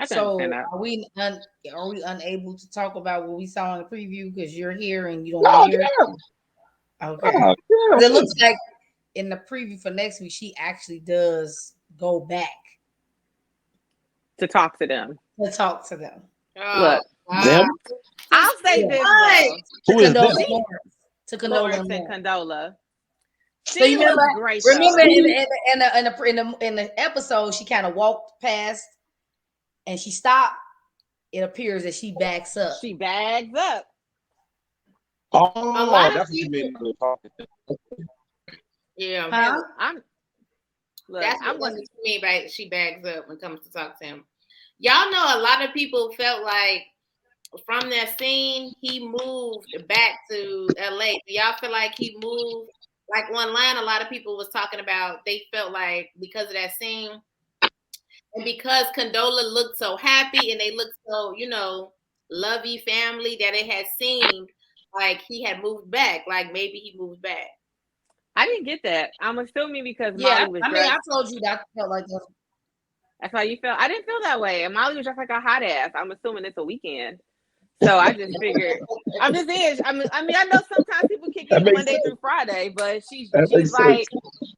So are we unable to talk about what we saw in the preview because you're here and you don't want to hear it? Okay. It looks like in the preview for next week, she actually does go back to talk to them. Look, I'll say this. Who is to Condola Lawrence and and Lauren. Condola. So you She remember? looks great. Remember Though. in the episode, she kind of walked past and she stopped. It appears that she backs up. She bags up. Oh, A lot of that's what you people. mean when you're talking. Yeah, Huh? that's I'm what going. she mean by she bags up when it comes to talk to him. Y'all know a lot of people felt like from that scene he moved back to LA. Do y'all feel like he moved? Like online, a lot of people was talking about they felt like because of that scene and because Condola looked so happy and they looked so, lovey family that it had seemed like he had moved back. Like maybe he moved back. I didn't get that. I'm assuming because Yeah, Molly was I mean, dressed. I told you that I felt like that. That's how you felt. I didn't feel that way. And Molly was just like a hot ass. I'm assuming it's a weekend. So I just figured. I'm just saying. I mean, I know sometimes people kick That in makes Monday sense. through Friday, but That she's makes sense. like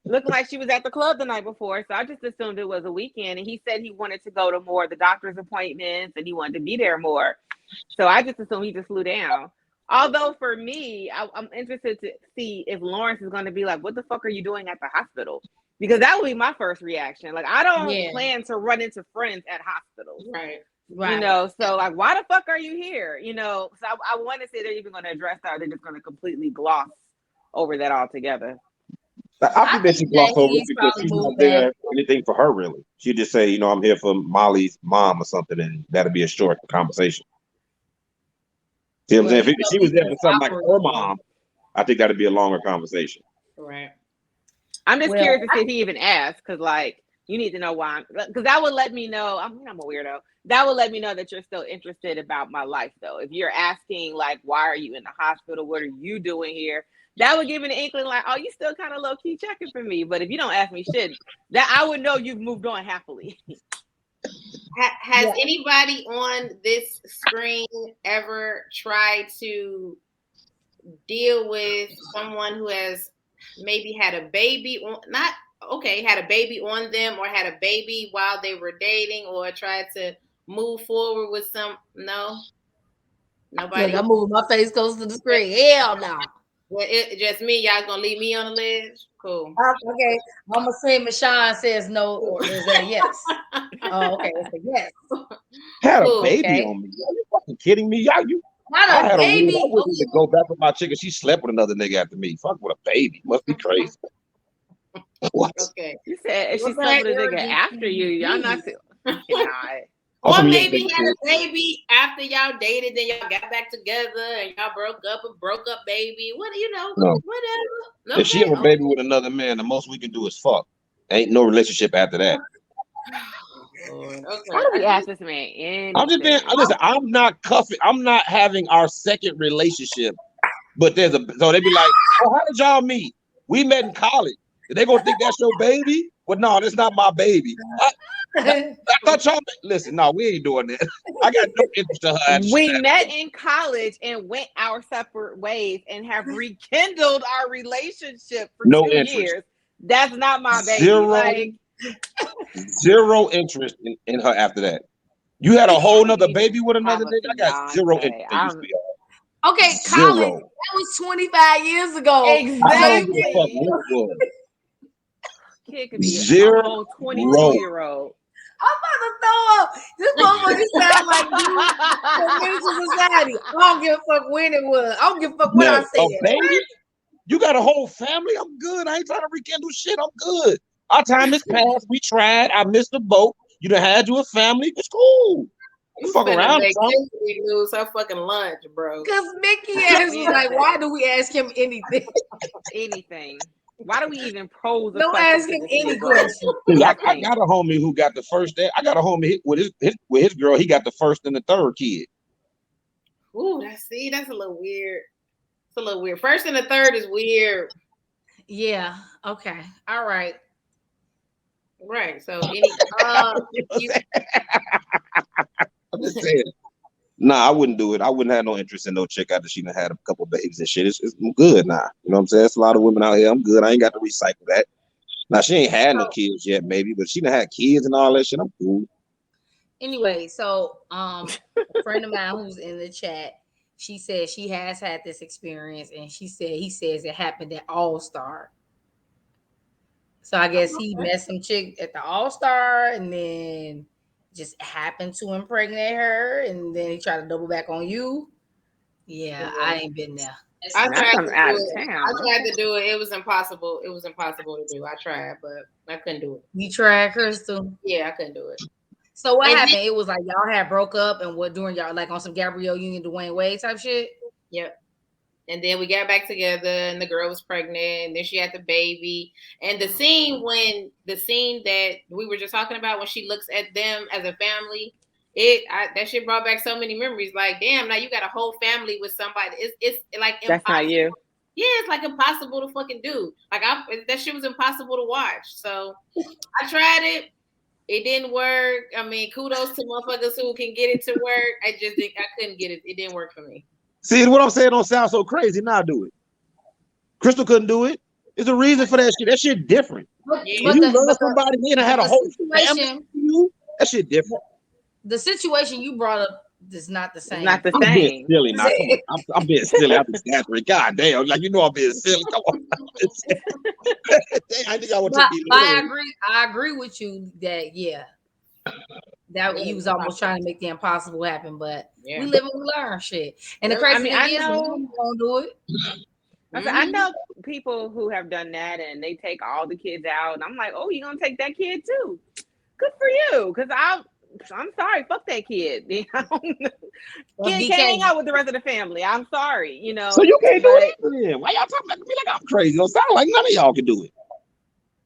looking like she was at the club the night before. So I just assumed it was a weekend. And he said he wanted to go to more of the doctor's appointments and he wanted to be there more. So I just assumed he just flew down. Although for me, I'm interested to see if Lawrence is going to be like, "What the fuck are you doing at the hospital?" Because that would be my first reaction. Like, I don't plan to run into friends at hospitals. Right. So like, why the fuck are you here? So I want to say they're even going to address that, or they're just going to completely gloss over that altogether. I think that she glossed over it he's because probably she's not moved there back. for anything for her, really. She just say, I'm here for Molly's mom or something, and that'll be a short conversation. See what I'm saying? If she was there for something like her mom, I think that'd be a longer conversation. Right. I'm just curious to see if he even asked, because like you need to know why. Because that would let me know. I'm a weirdo. That would let me know that you're still interested about my life, though. If you're asking like, why are you in the hospital? What are you doing here? That would give me an inkling like, oh, you still kind of low key checking for me. But if you don't ask me shit, that I would know you've moved on happily. Has anybody on this screen ever tried to deal with someone who has maybe had a baby on, had a baby on them or had a baby while they were dating or tried to move forward with no? Nobody? Look, I'm moving my face close to the screen. Hell no. Well, it just me. Y'all gonna leave me on the ledge? Cool. Okay. I'm assuming Shawn says no, or is that a yes? Oh, okay. It's a yes. Had a baby on me. Are you fucking kidding me? Not a baby. I wouldn't even go back with my chick if she slept with another nigga after me. Fuck with a baby. Must be crazy. What? Okay. You said if she slept with a nigga after you, y'all not. Or maybe had a baby after y'all dated, then y'all got back together and y'all broke up, baby. No. Whatever. No, if she have a baby with another man, the most we can do is fuck. Ain't no relationship after that. Okay. Why do we ask this man anything? I'm just being, listen, I'm not cuffing. I'm not having our second relationship. But so they be like, oh, how did y'all meet? We met in college. They gonna think that's your baby? Well, no, that's not my baby. I thought y'all listen. No, we ain't doing that. I got no interest in her. We met in college and went our separate ways and have rekindled our relationship for 2 years. That's not my baby. Zero interest in her after that. You had a whole nother baby with another nigga. I got zero interest. Okay, college. That was 25 years ago. Exactly. Kid could be a whole 22-year-old. I'm about to throw up. This motherfucker sound like you society. I don't give a fuck when it was. I don't give a fuck what I said. Baby, you got a whole family. I'm good. I ain't trying to rekindle shit. I'm good. Our time is past. We tried. I missed the boat. You done had you a family. It's cool. You fuck around. Mickey lose her fucking lunch, bro. Because Mickey asked me like, why do we ask him anything? Anything. Why do we even pose? Don't ask him any question. I got a homie who got the first. I got a homie with his girl. He got the first and the third kid. Ooh, that's a little weird. It's a little weird. First and the third is weird. Yeah. Okay. All right. Right. So I'm just saying. Nah, I wouldn't do it. I wouldn't have no interest in no chick after she done had a couple babies and shit. It's good now. You know what I'm saying? There's a lot of women out here. I'm good. I ain't got to recycle that. Now she ain't had no kids yet, maybe, but she done had kids and all that shit. I'm cool. Anyway, so a friend of mine who's in the chat, she said she has had this experience, and he says it happened at All Star. So I guess he met some chick at the All Star, and then just happened to impregnate her, and then he tried to double back on you. Yeah, I ain't been there. I Not tried to from do out of it. I town. tried to do it. It was impossible. It was impossible to do. I tried, but I couldn't do it. You tried, Crystal? Yeah, I couldn't do it. So what And happened? It was like y'all had broke up, and what during y'all like on some Gabrielle Union, Dwayne Wade type shit. Yep. And then we got back together, and the girl was pregnant, and then she had the baby. And the scene that we were just talking about when she looks at them as a family, that shit brought back so many memories. Like, damn, now you got a whole family with somebody. It's like impossible. That's not you. Yeah, it's like impossible to fucking do. Like that shit was impossible to watch. So I tried it. It didn't work. I mean, kudos to motherfuckers who can get it to work. I couldn't get it. It didn't work for me. See, what I'm saying don't sound so crazy. Now do it. Crystal couldn't do it. There's a reason for that shit. That shit different. When you love somebody and had a whole family, that shit different. The situation you brought up is not the same. It's not the I'm same. being silly. Now, come on. I'm being silly. I'm exaggerating. God damn, like I'm being silly. Come on. I think I want to be. I agree with you that that he was almost trying to make the impossible happen, but we live and we learn shit. And the crazy thing is, we gonna do it. I know people who have done that, and they take all the kids out, and I'm like, oh, you're gonna take that kid too? Good for you, because I'm sorry, fuck that kid. Can't hang out with the rest of the family. I'm sorry, So you can't do it then. Why y'all talking about me like I'm crazy? Don't sound like none of y'all can do it.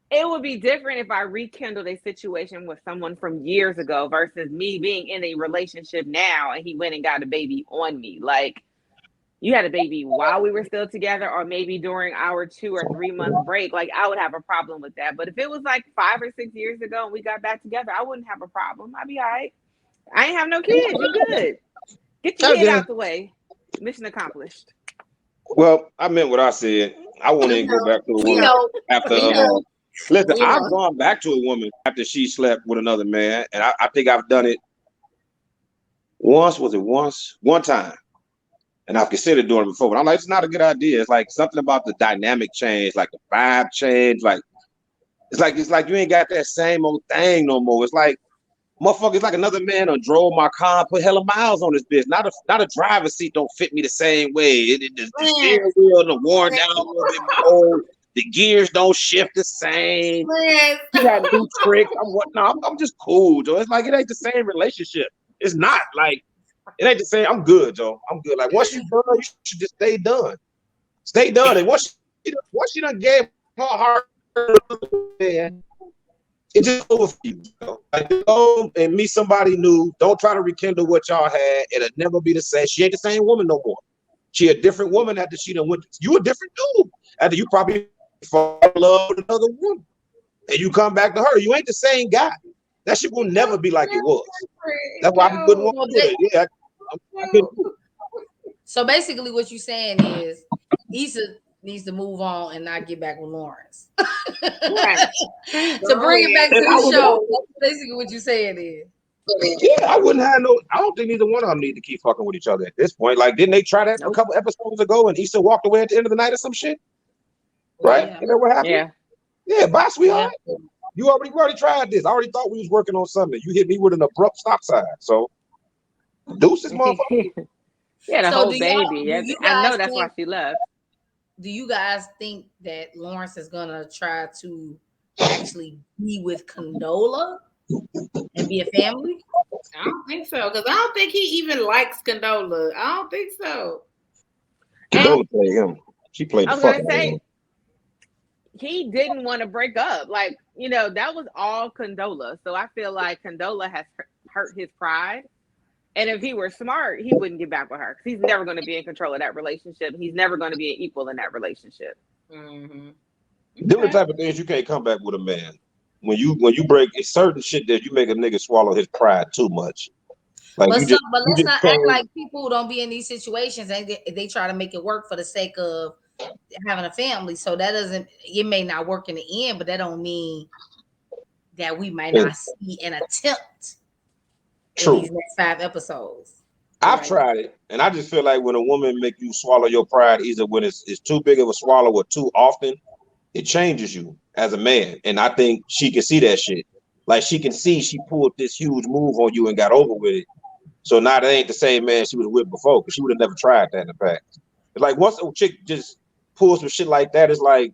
It would be different if I rekindled a situation with someone from years ago versus me being in a relationship now and he went and got a baby on me. Like, you had a baby while we were still together, or maybe during our 2 or 3 month break. Like, I would have a problem with that. But if it was like 5 or 6 years ago and we got back together, I wouldn't have a problem. I'd be all right. I ain't have no kids. You good. Get your kid out the way. Mission accomplished. Well, I meant what I said. I won't even go back to the woman after. Listen, I've gone back to a woman after she slept with another man, and I think I've done it once. Was it once? One time. And I've considered doing it before, but I'm like, it's not a good idea. It's like something about the dynamic change, like the vibe change. Like it's like you ain't got that same old thing no more. It's like motherfucker, it's like another man done drove my car and put hella miles on this bitch. Not a driver's seat don't fit me the same way. The steering wheel done worn down a little bit more. The gears don't shift the same. You got new tricks. I'm just cool, Joe. It's like it ain't the same relationship. It's not like it ain't the same. I'm good, Joe. I'm good. Like once you done, you should just stay done. Stay done. And once you done gave her heart, man, it's just over for you. Like go and meet somebody new. Don't try to rekindle what y'all had. It'll never be the same. She ain't the same woman no more. She a different woman after she done went. You a different dude after you probably fall in love with another woman, and you come back to her. You ain't the same guy. That shit will never be like it was. That's why I couldn't want to do it. Yeah, I couldn't do it. So basically, what you're saying is, Issa needs to move on and not get back with Lawrence. Right. To bring it back to the show, that's basically what you're saying is. Yeah, I wouldn't have no. I don't think neither one of them need to keep fucking with each other at this point. Like, didn't they try that a couple episodes ago, and Issa walked away at the end of the night or some shit? Right? Yeah. You know what happened? Yeah, bye, sweetheart. Yeah. We already tried this. I already thought we was working on something. You hit me with an abrupt stop sign. So, deuces, motherfucker. Yeah, the So whole baby. I know that's why she left. Do you guys think that Lawrence is gonna try to actually be with Condola and be a family? I don't think so, because I don't think he even likes Condola. I don't think so. Condola played him. She played the fucking game. He didn't want to break up. Like, that was all Condola. So I feel like Condola has hurt his pride. And if he were smart, he wouldn't get back with her, because he's never going to be in control of that relationship. He's never going to be an equal in that relationship. Mm-hmm. Them the type of things you can't come back with a man. When you break, it's certain shit that you make a nigga swallow his pride too much. Like, but let's not act like people who don't be in these situations and they try to make it work for the sake of having a family. So that it may not work in the end, but that don't mean that we might not see an attempt in these next 5 episodes. I've tried it, and I just feel like when a woman make you swallow your pride, either when it's too big of a swallow or too often, it changes you as a man. And I think she can see that shit. Like she can see she pulled this huge move on you and got over with it. So now that ain't the same man she was with before, because she would have never tried that in the past. It's like once a chick just pulls some shit like that, it's like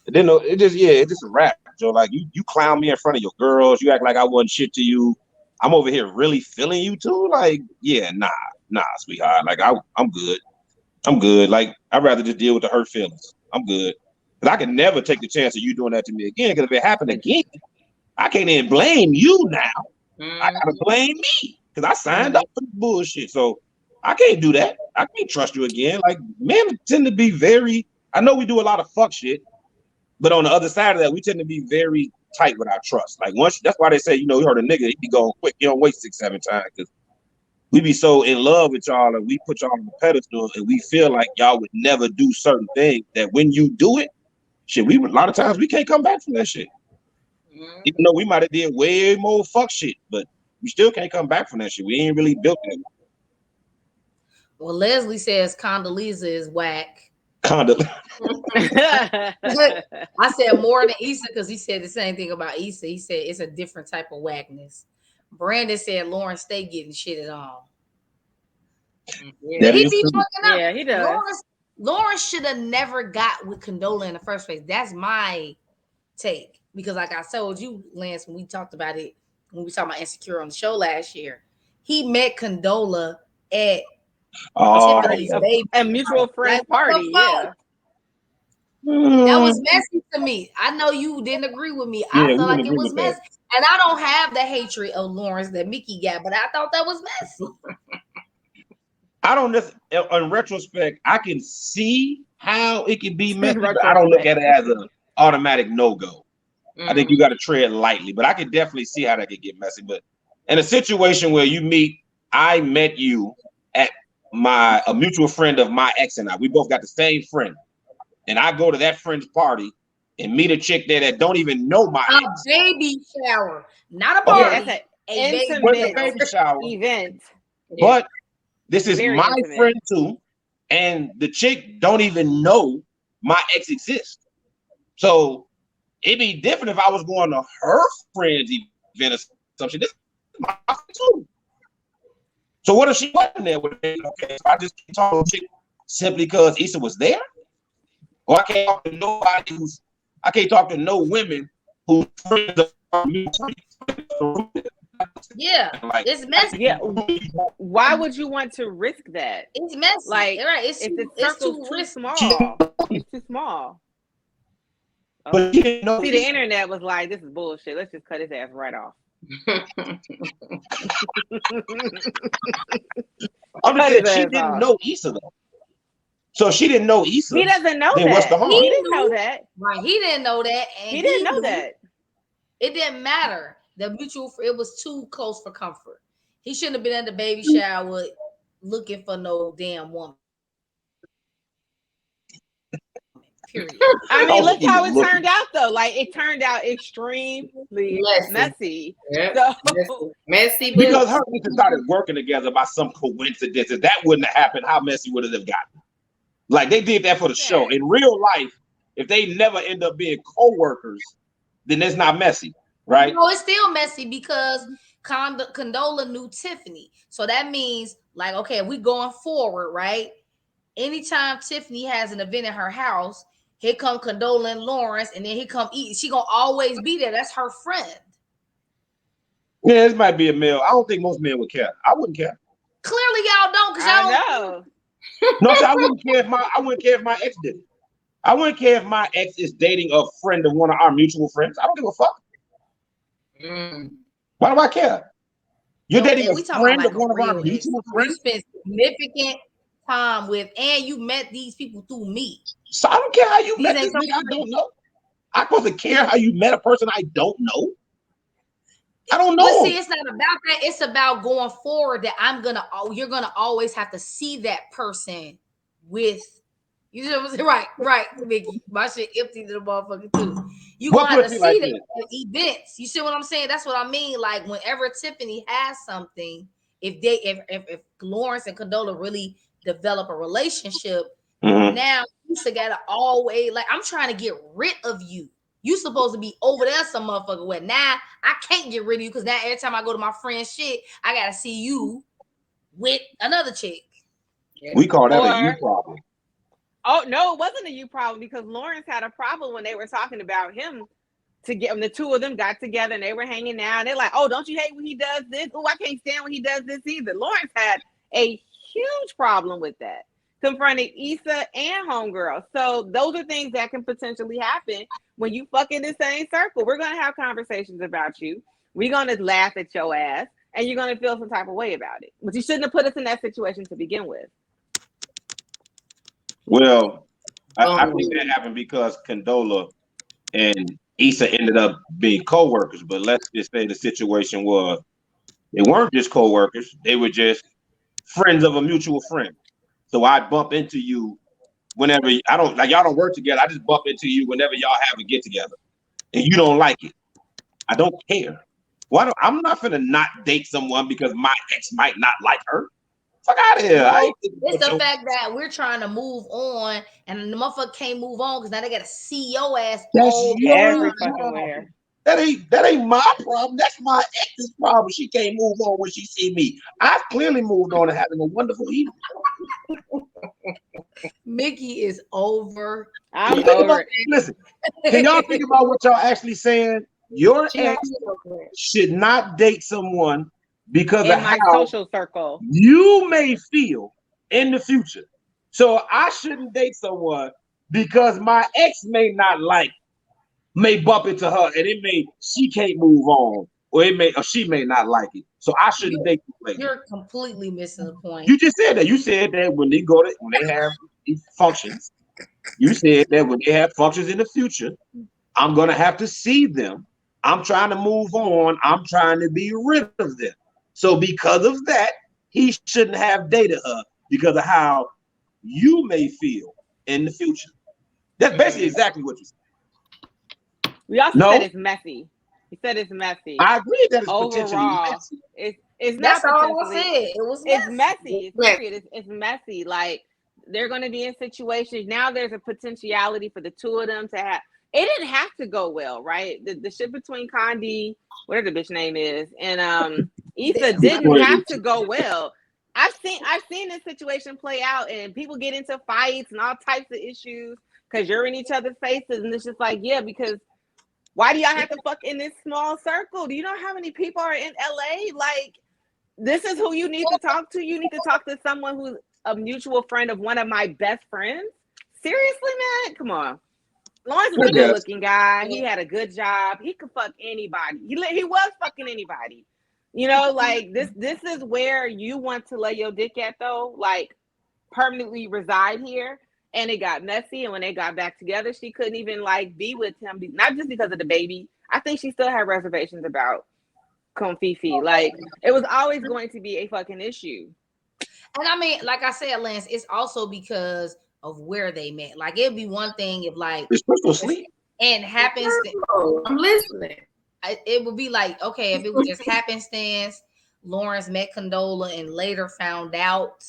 then it's just a rap, Joe. Like you clown me in front of your girls, you act like I wasn't shit to you. I'm over here really feeling you too. Like, yeah, nah, sweetheart. Like I'm good. I'm good. Like I'd rather just deal with the hurt feelings. I'm good. But I can never take the chance of you doing that to me again. Because if it happened again, I can't even blame you now. I gotta blame me because I signed up for the bullshit. So I can't do that. I can't trust you again. Like men tend to be very. I know we do a lot of fuck shit, but on the other side of that, we tend to be very tight with our trust. Like once, that's why they say, you heard a nigga, he be going quick. You don't wait 6-7 times because we be so in love with y'all and we put y'all on the pedestal and we feel like y'all would never do certain things that when you do it, shit, a lot of times we can't come back from that shit. Even though we might have did way more fuck shit, but we still can't come back from that shit. We ain't really built that. Well, Leslie says Condoleezza is whack. Condoleezza. I said more than Issa because he said the same thing about Issa. He said it's a different type of whackness. Brandon said Lauren stay getting shitted on. Yeah, he be fucking up. Yeah, he does. Lauren should have never got with Condola in the first place. That's my take. Because like I told you, Lance, when we talked about it, when we talked about Insecure on the show last year, he met Condola at Tiffany's baby. A mutual friend party, yeah. That was messy to me. I know you didn't agree with me. I felt like it was messy. And I don't have the hatred of Lawrence that Mickey got, but I thought that was messy. I don't in retrospect, I can see how it can be messy, but I don't look at it as an automatic no-go. I think you got to tread lightly, but I can definitely see how that could get messy. But in a situation where I met you at a mutual friend of my ex and I, we both got the same friend. And I go to that friend's party and meet a chick there that don't even know my ex. Baby shower, not a party. That's an intimate baby shower event. But this is very my intimate friend too, and the chick don't even know my ex exists. So it'd be different if I was going to her friend's event or something. This is my friend too. So what if she wasn't there with me? Okay, so I just can't talk to chick simply because Issa was there? Or I can't talk to I can't talk to no women who friends are me. Yeah, like, it's messy. Yeah, why would you want to risk that? It's messy. Like, right? It's too small. It's too small. But you didn't know. See, the internet was like, "This is bullshit. Let's just cut his ass right off." She didn't know Issa though. So if she didn't know Issa, he doesn't know that. What's the harm? He didn't know that. Right? He didn't know that. And he didn't know that. It didn't matter. The mutual, it was too close for comfort. He shouldn't have been at the baby shower looking for no damn woman. Period. I mean, look how it turned out though. Like it turned out extremely messy. Yep. So messy because her and Issa started working together by some coincidence. If that wouldn't have happened, how messy would it have gotten? Like they did that for the show. In real life, if they never end up being co-workers, then it's not messy, right? No, it's still messy because Condola knew Tiffany. So that means like, okay, we going forward, right? Anytime Tiffany has an event in her house, here come Condola and Lawrence, and then he come eat. She gonna always be there. That's her friend. Yeah, this might be a male. I don't think most men would care. I wouldn't care. Clearly, y'all don't, because y'all know. No, so I wouldn't care if my ex did it. I wouldn't care if my ex is dating a friend of one of our mutual friends. I don't give a fuck. Why do I care? You're dating a friend of one of our mutual friends. You spent significant time with, and you met these people through me. So I don't care how you met this nigga I don't know. I'm supposed to care how you met a person I don't know. I don't know. But see, it's not about that. It's about going forward that you're gonna always have to see that person with, you know what I'm saying? Right, Mickey. My shit empty to the motherfucker too. You gonna have to see them at events. You see what I'm saying? That's what I mean. Like whenever Tiffany has something, if Lawrence and Condola really develop a relationship, Mhm. now Issa gotta always like, I'm trying to get rid of you. You supposed to be over there some motherfucker where now I can't get rid of you because now every time I go to my friend's shit, I gotta see you with another chick. We call that a you Or problem. oh no, it wasn't a you problem because Lawrence had a problem when they were talking about him to get when the two of them got together and they were hanging out. And they're like, "Oh, don't you hate when he does this? Oh, I can't stand when he does this either." Lawrence had a huge problem with that, confronting Issa and Homegirl. So those are things that can potentially happen when you fuck in the same circle. We're gonna have conversations about you. We're gonna laugh at your ass, and you're gonna feel some type of way about it. But you shouldn't have put us in that situation to begin with. Well, I think that happened because Condola and Issa ended up being co-workers. But let's just say the situation was they weren't just co-workers; they were just friends of a mutual friend. So I bump into you whenever I don't like y'all don't work together. I just bump into you whenever y'all have a get together, and you don't like it. I don't care. I'm not gonna not date someone because my ex might not like her. Fuck out of here. No, it's the fact that we're trying to move on and the motherfucker can't move on because now they gotta see your ass all every fucking where. That ain't my problem. That's my ex's problem. She can't move on when she see me. I've clearly moved on and having a wonderful evening. Mickey is over. I'm over it. Listen, can y'all think about what y'all actually saying? Your ex should not date someone because in of my how social circle you may feel in the future. So I shouldn't date someone because my ex may bump into her and she can't move on, or she may not like it. So I shouldn't date you later. You're completely missing the point. You just said that. You said that when they have these functions, you said that when they have functions in the future, I'm gonna have to see them. I'm trying to move on. I'm trying to be rid of them. So because of that, he shouldn't have dated her because of how you may feel in the future. That's basically exactly what you said. We also said it's messy. He said it's messy. I agree that it's overall messy. It's That's not all I said. It was messy. Period. It's messy. Like they're going to be in situations now. There's a potentiality for the two of them to have. It didn't have to go well, right? The shit between Condi, whatever the bitch name is, and Issa didn't have to go well. I've seen this situation play out, and people get into fights and all types of issues because you're in each other's faces, and it's just like, yeah, because why do y'all have to fuck in this small circle? Do you know how many people are in LA? Like, this is who you need to talk to. You need to talk to someone who's a mutual friend of one of my best friends. Seriously, man, come on. Lawrence was a good-looking guy. He had a good job. He could fuck anybody. He was fucking anybody. You know, like this is where you want to lay your dick at, though. Like, permanently reside here. And it got messy. And when they got back together, she couldn't even like be with him. Not just because of the baby. I think she still had reservations about Confifi. Like, it was always going to be a fucking issue. And I mean, like I said, Lance, it's also because of where they met. Like, it'd be one thing if like and happenstance. I'm listening. It would be like, okay, if it was just happenstance, Lawrence met Condola and later found out,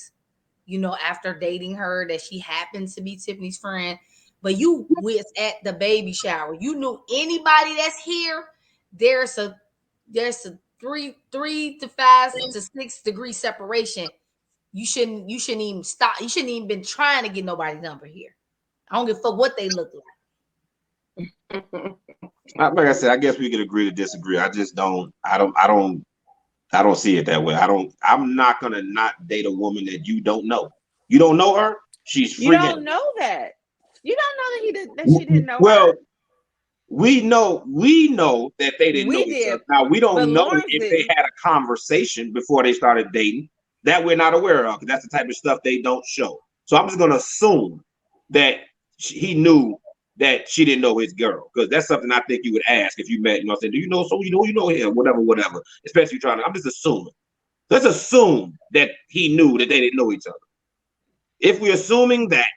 you know, after dating her that she happens to be Tiffany's friend. But you was at the baby shower. You knew anybody that's here. There's a 3 to 5 to 6 degree separation. You shouldn't even stop. You shouldn't even been trying to get nobody's number here. I don't give a fuck what they look like. Like I said, I guess we could agree to disagree. I just don't. I don't see it that way. I'm not gonna not date a woman that you don't know. You don't know her. She's free. You don't know that. You don't know that she didn't know her. We know that they didn't know each other. Now we don't know if they had a conversation before they started dating. That we're not aware of, because that's the type of stuff they don't show. So I'm just gonna assume that he knew that she didn't know his girl, because that's something I think you would ask if you met. You know, say, do you know? So you know him, whatever. Especially trying to. I'm just assuming. Let's assume that he knew that they didn't know each other. If we're assuming that,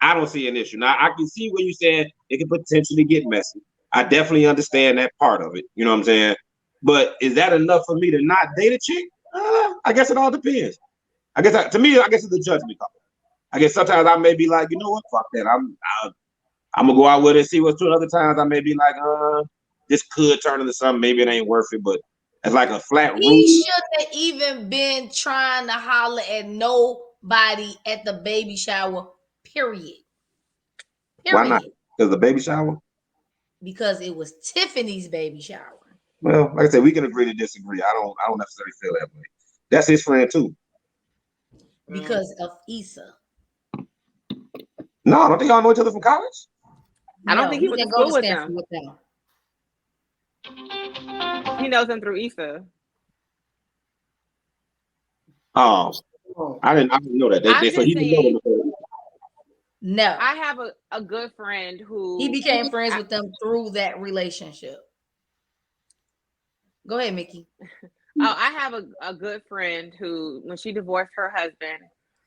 I don't see an issue. Now I can see where you said it could potentially get messy. I definitely understand that part of it. You know what I'm saying? But is that enough for me to not date a chick? I guess it all depends. I guess to me, I guess it's a judgment call. I guess sometimes I may be like, you know what, fuck that. I'm gonna go out with it and see what's true. Other times I may be like, this could turn into something. Maybe it ain't worth it, but it's like a flat rule. He shouldn't have even been trying to holler at nobody at the baby shower. Period. Why not? Because the baby shower. Because it was Tiffany's baby shower. Well, like I said, we can agree to disagree. I don't necessarily feel that way. That's his friend too. Because of Issa. No, don't think y'all know each other from college? I don't think he went to school with them. He knows them through Issa. Oh, I didn't know that. So he didn't know them before. No. I have a good friend who he became friends with them through that relationship. Go ahead, Mickey. I have a good friend who, when she divorced her husband,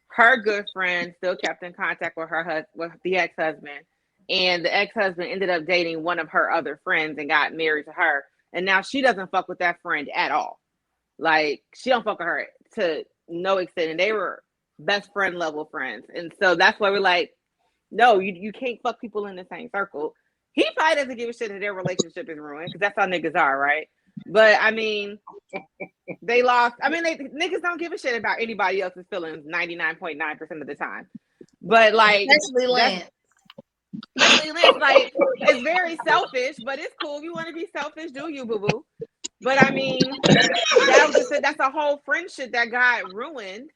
her good friend still kept in contact with with the ex-husband, and the ex-husband ended up dating one of her other friends and got married to her, and now she doesn't fuck with that friend at all. Like, she don't fuck with her to no extent, and they were best friend level friends, and so that's why we're like, no, you can't fuck people in the same circle. He probably doesn't give a shit that their relationship is ruined, because that's how niggas are, right? But I mean, they lost. I mean, niggas don't give a shit about anybody else's feelings 99.9% of the time. But like, especially Lance, like, it's very selfish, but it's cool. If you want to be selfish, do you, boo boo? But I mean, that's a whole friendship that got ruined,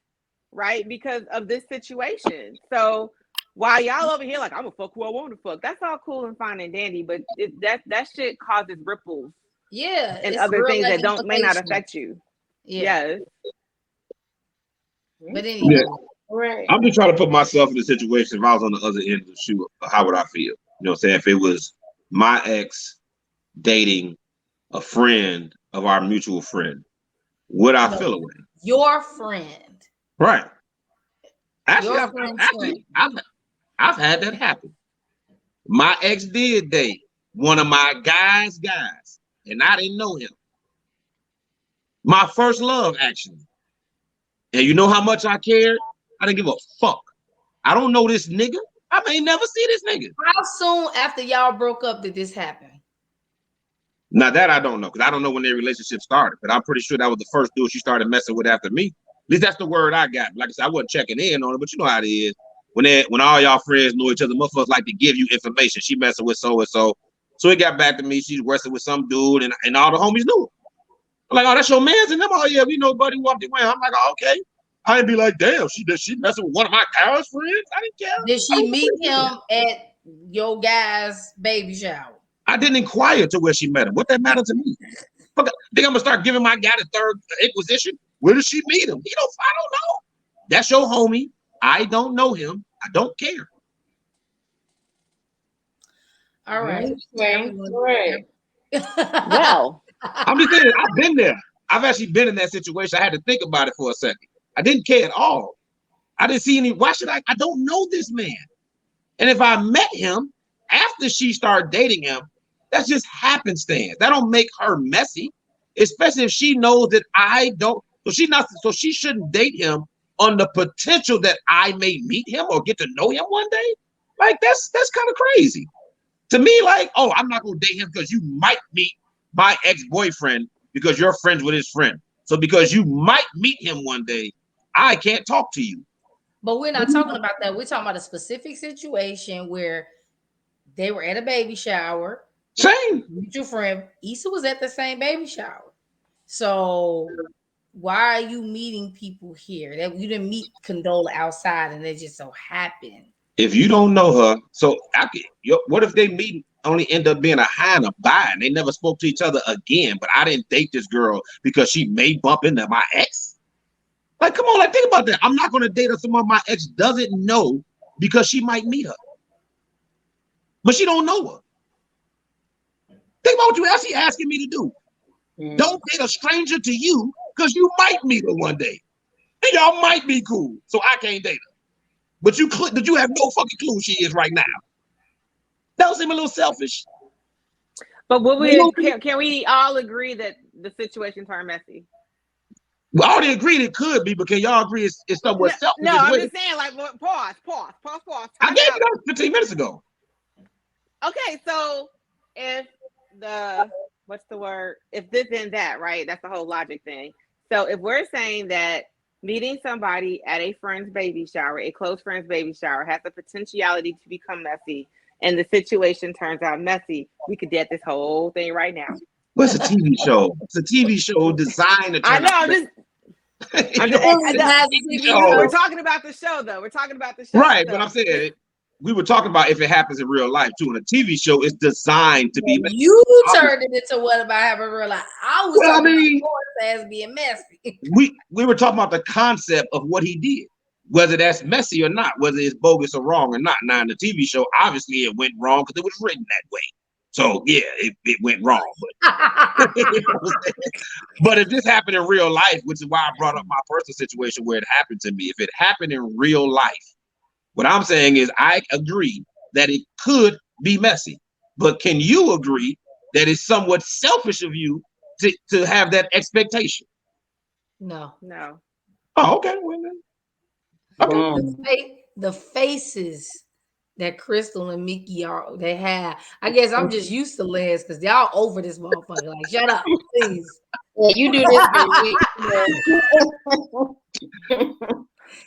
right? Because of this situation. So while y'all over here like, I'm gonna fuck who I want to fuck, that's all cool and fine and dandy, but that shit causes ripples. Yeah, and other things that may not affect you. Yeah. Yes. But anyway, right. I'm just trying to put myself in the situation. If I was on the other end of the shoe, how would I feel? You know what I'm saying? If it was my ex dating a friend of our mutual friend, would I feel away? Your friend. Right. Actually, I've had that happen. My ex did date one of my guys, and I didn't know him. My first love, actually. And you know how much I cared? I didn't give a fuck. I don't know this nigga. I may never see this nigga. How soon after y'all broke up did this happen? Now that I don't know, because I don't know when their relationship started, but I'm pretty sure that was the first dude she started messing with after me. At least that's the word I got. Like I said, I wasn't checking in on it, but you know how it is. When all y'all friends know each other, motherfuckers like to give you information. She messing with so-and-so. So it got back to me. She's wrestling with some dude, and all the homies knew. I'm like, oh, that's your man's, and them. Oh yeah, we know, buddy. Walked away. I'm like, oh, okay. I didn't be like, damn, she messing with one of my guys' friends. I didn't care. Did she meet him at your guy's baby shower? I didn't inquire to where she met him. What that matter to me? Think I'm gonna start giving my guy the third inquisition? Where did she meet him? I don't know. That's your homie. I don't know him. I don't care. All right. Right. Well, I'm just saying, I've been there. I've actually been in that situation. I had to think about it for a second. I didn't care at all. I didn't see any. Why should I? I don't know this man. And if I met him after she started dating him, that's just happenstance. That don't make her messy, especially if she knows that I don't. So she shouldn't date him on the potential that I may meet him or get to know him one day. Like that's kind of crazy to me. Like, oh, I'm not gonna date him because you might meet my ex-boyfriend because you're friends with his friend. So because you might meet him one day, I can't talk to you. But we're not talking about that. We're talking about a specific situation where they were at a baby shower. Same. Mutual friend. Issa was at the same baby shower. So why are you meeting people here? That you didn't meet Condola outside and it just so happened. If you don't know her, so what if they meet only end up being a high and a bye and they never spoke to each other again? But I didn't date this girl because she may bump into my ex. Like, come on, like think about that. I'm not going to date someone my ex doesn't know because she might meet her, but she don't know her. Think about what you actually asking me to do. Don't date a stranger to you because you might meet her one day, and y'all might be cool. So I can't date her, but you have no fucking clue who she is right now. That seem a little selfish. But can we all agree that the situation turned messy? We already agreed it could be, but can y'all agree it's somewhat selfish? No, I'm just saying, like, pause. I Time gave out. you that 15 minutes ago. Okay, so if what's the word? If this and that, right? That's the whole logic thing. So if we're saying that meeting somebody at a friend's baby shower, a close friend's baby shower, has the potentiality to become messy, and the situation turns out messy, we could get this whole thing right now. Well, it's a TV show. It's a TV show designed to turn out. We're talking about the show, though. We're talking about the show. Right, but I'm saying we were talking about if it happens in real life too. And a TV show is designed to be messy. You turned it into what about having real life? I was talking about as being messy. We were talking about the concept of what he did, whether that's messy or not, whether it's bogus or wrong or not. Now in the TV show, obviously it went wrong because it was written that way. So yeah, it went wrong. But, but if this happened in real life, which is why I brought up my personal situation where it happened to me, if it happened in real life, what I'm saying is I agree that it could be messy. But can you agree that it's somewhat selfish of you to have that expectation? No. Oh, okay. Well, then. Okay. The faces that Crystal and Mickey they have. I guess I'm just used to Les because y'all over this motherfucker. Like, shut up, please. Yeah, you do this every week.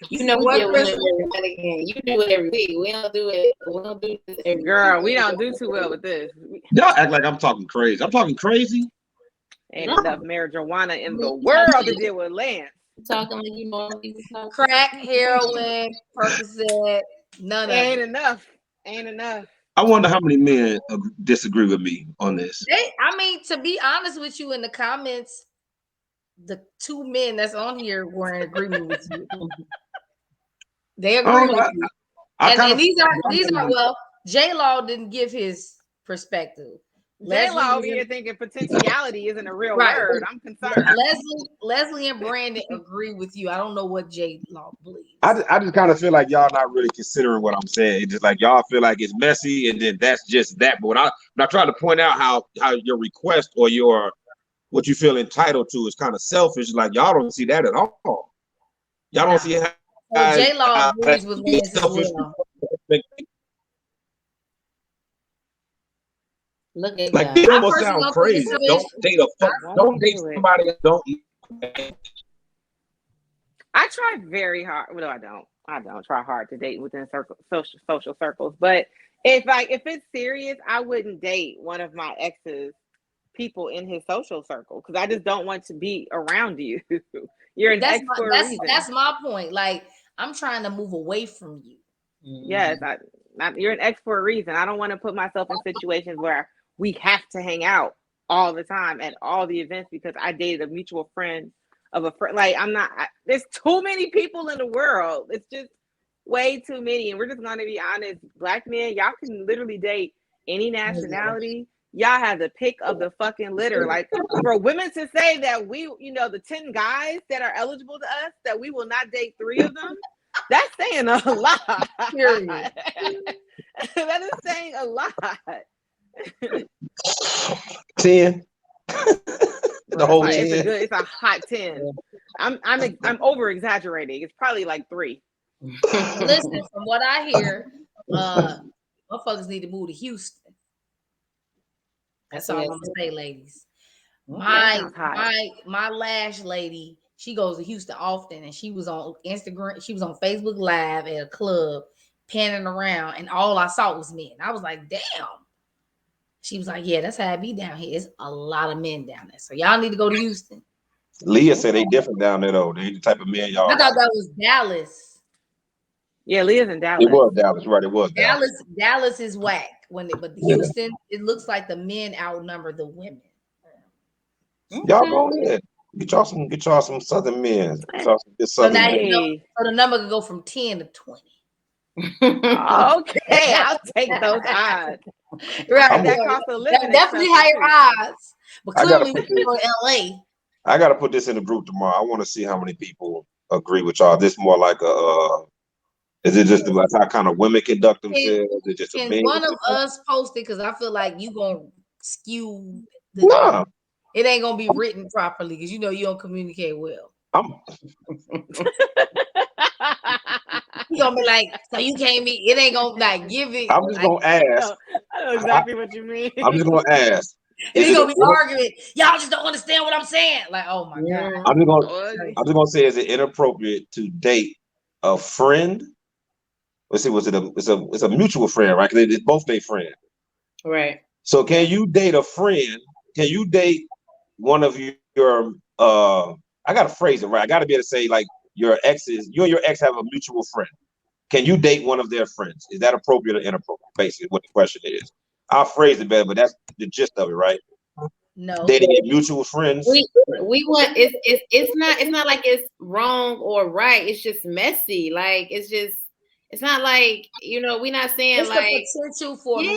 You know what, Crystal? You do it every week. We don't do it. We don't do this every Girl, we don't do too well with this. Y'all act like I'm talking crazy. I'm talking crazy. Ain't enough marijuana in the world to deal with Lance. Talking like you normally talk. Crack, heroin, Percocet, none of it. Ain't enough. I wonder how many men disagree with me on this. I mean, to be honest with you, in the comments, the two men that's on here were in agreement with you. They agree with you. And these are well, J-Law didn't give his perspective. J-Law over here thinking potentiality isn't a real word. I'm concerned. Leslie and Brandon agree with you. I don't know what J-Law believes. I just kind of feel like y'all not really considering what I'm saying. It's just like y'all feel like it's messy, and then that's just that. But when I try to point out how your request or what you feel entitled to is kind of selfish, like y'all don't see that at all. Y'all don't see how J-Law agrees with Lance as well. Look at like it almost sound crazy. Don't date somebody that don't. I try very hard. Well, I don't try hard to date within social circles. But if it's serious, I wouldn't date one of my ex's people in his social circle because I just don't want to be around you. You're an ex for a reason. That's my point. Like, I'm trying to move away from you. Yes, you're an ex for a reason. I don't want to put myself in situations where we have to hang out all the time at all the events because I dated a mutual friend of a friend. Like, there's too many people in the world. It's just way too many. And we're just going to be honest. Black men, y'all can literally date any nationality. Y'all have the pick of the fucking litter. Like, for women to say that the 10 guys that are eligible to us, that we will not date 3 of them, that's saying a lot. Period. That is saying a lot. 10. The whole 10. It's a hot 10. I'm over exaggerating. It's probably like 3. Listen, from what I hear, motherfuckers need to move to Houston. That's all I'm gonna say, ladies. My lash lady, she goes to Houston often, and she was on Instagram. She was on Facebook Live at a club, panning around, and all I saw was men. I was like, damn. She was like, yeah, that's how I be down here. It's a lot of men down there. So y'all need to go to Houston. Leah said they different down there, though. They the type of men y'all. I thought that was Dallas. Yeah, Leah's in Dallas. It was Dallas, right? It was Dallas. Dallas is whack. But Houston, it looks like the men outnumber the women. Y'all go ahead. Get y'all some Southern men. So the number could go from 10 to 20. Okay, I'll take those odds. Right, that costs a living. Definitely higher odds. But clearly, we go to LA. I gotta put this in the group tomorrow. I want to see how many people agree with y'all. This more like is it just like how kind of women conduct themselves? Is it just can one of us post it? Because I feel like you gonna skew. No, it ain't gonna be written properly because you don't communicate well. I'm He gonna be like, so you can't be. It ain't gonna like give it. I'm just Like, gonna ask. I know exactly what you mean. I'm just gonna ask. and Is he it gonna be arguing. Y'all just don't understand what I'm saying. Like, oh my god. I'm just gonna say, is it inappropriate to date a friend? Let's see, it's a mutual friend, right? Because they both their friend. Right. So can you date a friend? Can you date one of your I gotta phrase it right. I gotta be able to say like your exes, you and your ex have a mutual friend. Can you date one of their friends? Is that appropriate or inappropriate? Basically, what the question is. I'll phrase it better, but that's the gist of it, right? No. Dating your mutual friends. We want it's not like it's wrong or right. It's just messy. Like it's not like we're not saying it's like the potential for it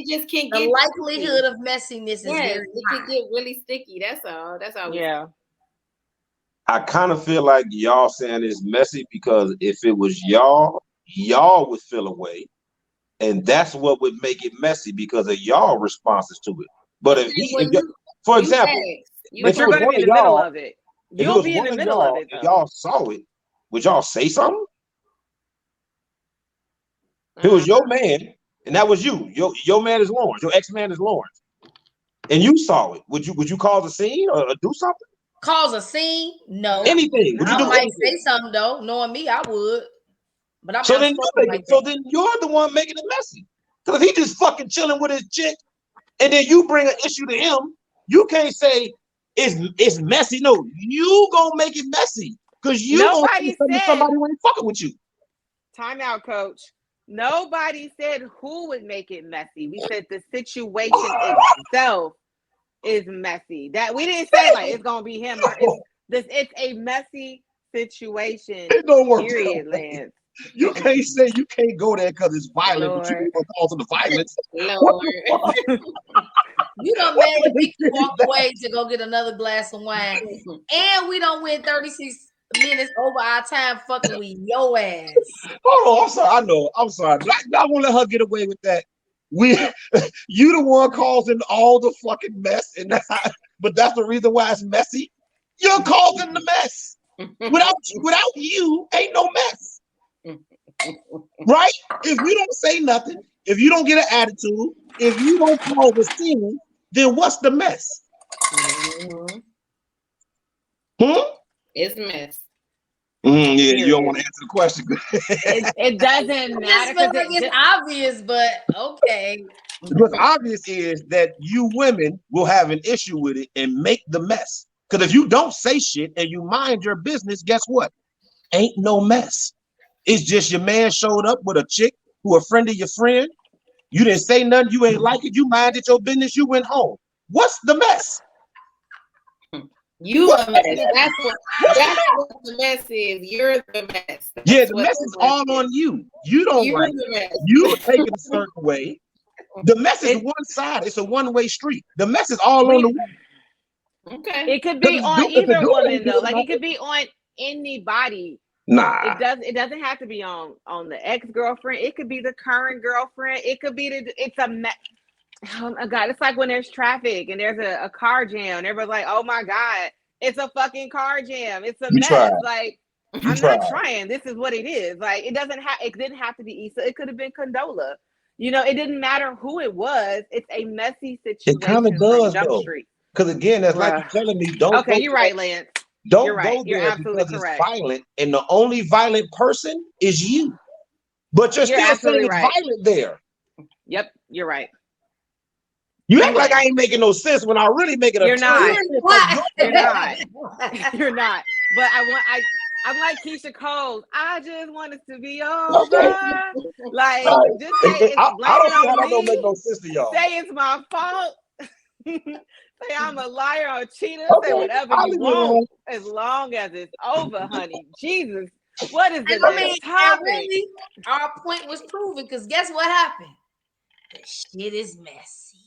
just can't the get likelihood of messiness is very it high. could get really sticky. That's all. That's all. Yeah. I kind of feel like y'all saying it's messy because if it was y'all would feel away, and that's what would make it messy because of y'all responses to it. But for example, but you're going to be in the middle of it. You'll be in the middle of it. If y'all saw it, would y'all say something? If it was your man, and that was you, your man is Lawrence, your ex-man is Lawrence, and you saw it, would you cause a scene or do something? Cause a scene? No. Anything? Would you do might anything? say something though. Knowing me, I would. But I'm so then you're the one making it messy. Because if he just fucking chilling with his chick, and then you bring an issue to him, you can't say it's messy. No, you gonna make it messy because you gonna say somebody when fucking with you. Time out, coach. Nobody said who would make it messy. We said the situation itself is messy. That we didn't say like it's gonna be him or it's a messy situation. It don't work. Period, Lance. You can't say you can't go there because it's violent, but you ain't gonna cause the violence. You done made me walk away to go get another glass of wine, and we don't win 36 minutes over our time fucking with your ass. Hold on, I'm sorry. I know. I'm sorry. I won't let her get away with that. You the one causing all the fucking mess, and but that's the reason why it's messy. You're causing the mess. Without you, ain't no mess. Right? If you don't say nothing, if you don't get an attitude, if you don't cause a scene, then what's the mess? It's a mess. Yeah, you don't want to answer the question. It doesn't matter. It's obvious, but okay. What's obvious is that you women will have an issue with it and make the mess. Because if you don't say shit and you mind your business, guess what? Ain't no mess. It's just your man showed up with a chick who a friend of your friend. You didn't say nothing. You ain't like it. You minded your business. You went home. What's the mess? You a mess. That's what the mess is. You're the mess. The mess is all on you. You don't like it. You take it a certain way. The mess is one side. It's a one-way street. The mess is all on the way. Okay. It could be on either woman though. Like it could be on anybody. Nah. It doesn't have to be on the ex-girlfriend. It could be the current girlfriend. It could be it's a mess. Oh my God. It's like when there's traffic and there's a car jam and everybody's like, oh my God, it's a fucking car jam. It's a mess. Tried. Like I'm not trying. This is what it is. Like it didn't have to be Issa. It could have been Condola. It didn't matter who it was. It's a messy situation. It kind of does Jump though. Street. Because again, that's like you're telling me, don't. Okay, you're right, Lance. Don't you're right. go You're there absolutely because correct. It's violent, and the only violent person is you. But you're still saying it's violent there. Yep, you're right. You act like I ain't making no sense when I really make it. You're not. You're not. You're not. But I'm like Keisha Cole. I just want it to be over. Like just say it's I don't see how that me. don't make no sense to y'all. Say it's my fault. Say I'm a liar or a cheater. Say whatever you want, as long as it's over, honey. Jesus, what is the topic? Really, our point was proven because guess what happened? The shit is messy.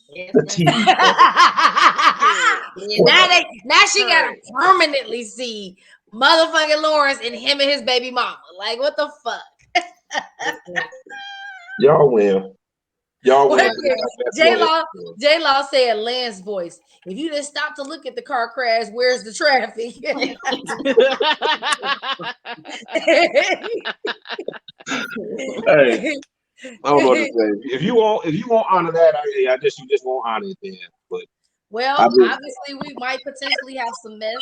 Now she gotta permanently see motherfucking Lawrence and him and his baby mama. Like what the fuck? Y'all win. Y'all Wait, win. J Law said Lance voice. If you didn't stop to look at the car crash, where's the traffic? Hey, I don't know what to say. If you won't honor that, I guess you just won't honor it then. But well, obviously, we might potentially have some mess.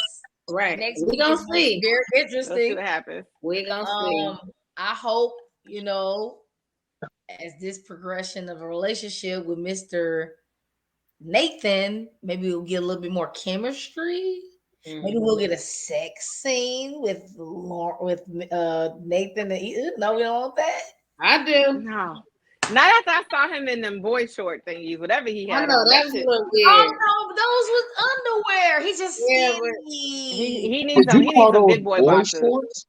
Right. Next we're gonna see. Very Let's see interesting. what happens. We're gonna see. I hope, as this progression of a relationship with Mr. Nathan, maybe we'll get a little bit more chemistry. Mm-hmm. Maybe we'll get a sex scene with Nathan and Ethan. No, we don't want that. I do. No. Not after I saw him in them boy short thingies, whatever he had. I know that's a little weird. Oh no, those was underwear. He's just skinny. He needs some big boy boxers. Shorts?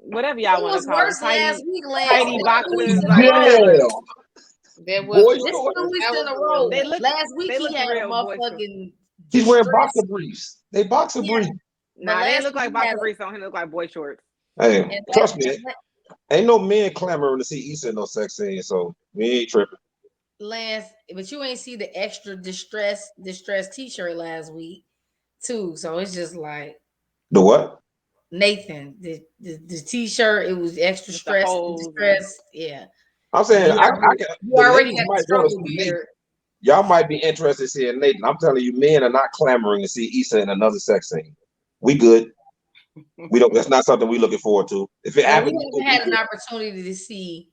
Whatever y'all want to call it. Last week, tidy boxers. There was this 2 weeks in a row. Last week he had a motherfucking. He's wearing boxer briefs. They boxer briefs. Nah, they look like boxer briefs on him. Look like boy shorts. Hey, trust me. Ain't no men clamoring to see Issa in no sex scene, so we ain't tripping. Lance, but you ain't see the extra distress t-shirt last week, too. So it's just like the what? Nathan, the t-shirt, it was extra distress. Yeah. I'm saying you already got trouble here. Y'all might be interested in seeing Nathan. I'm telling you, men are not clamoring to see Issa in another sex scene. We good. We don't. That's not something we're looking forward to. If it happens, we haven't had an opportunity to see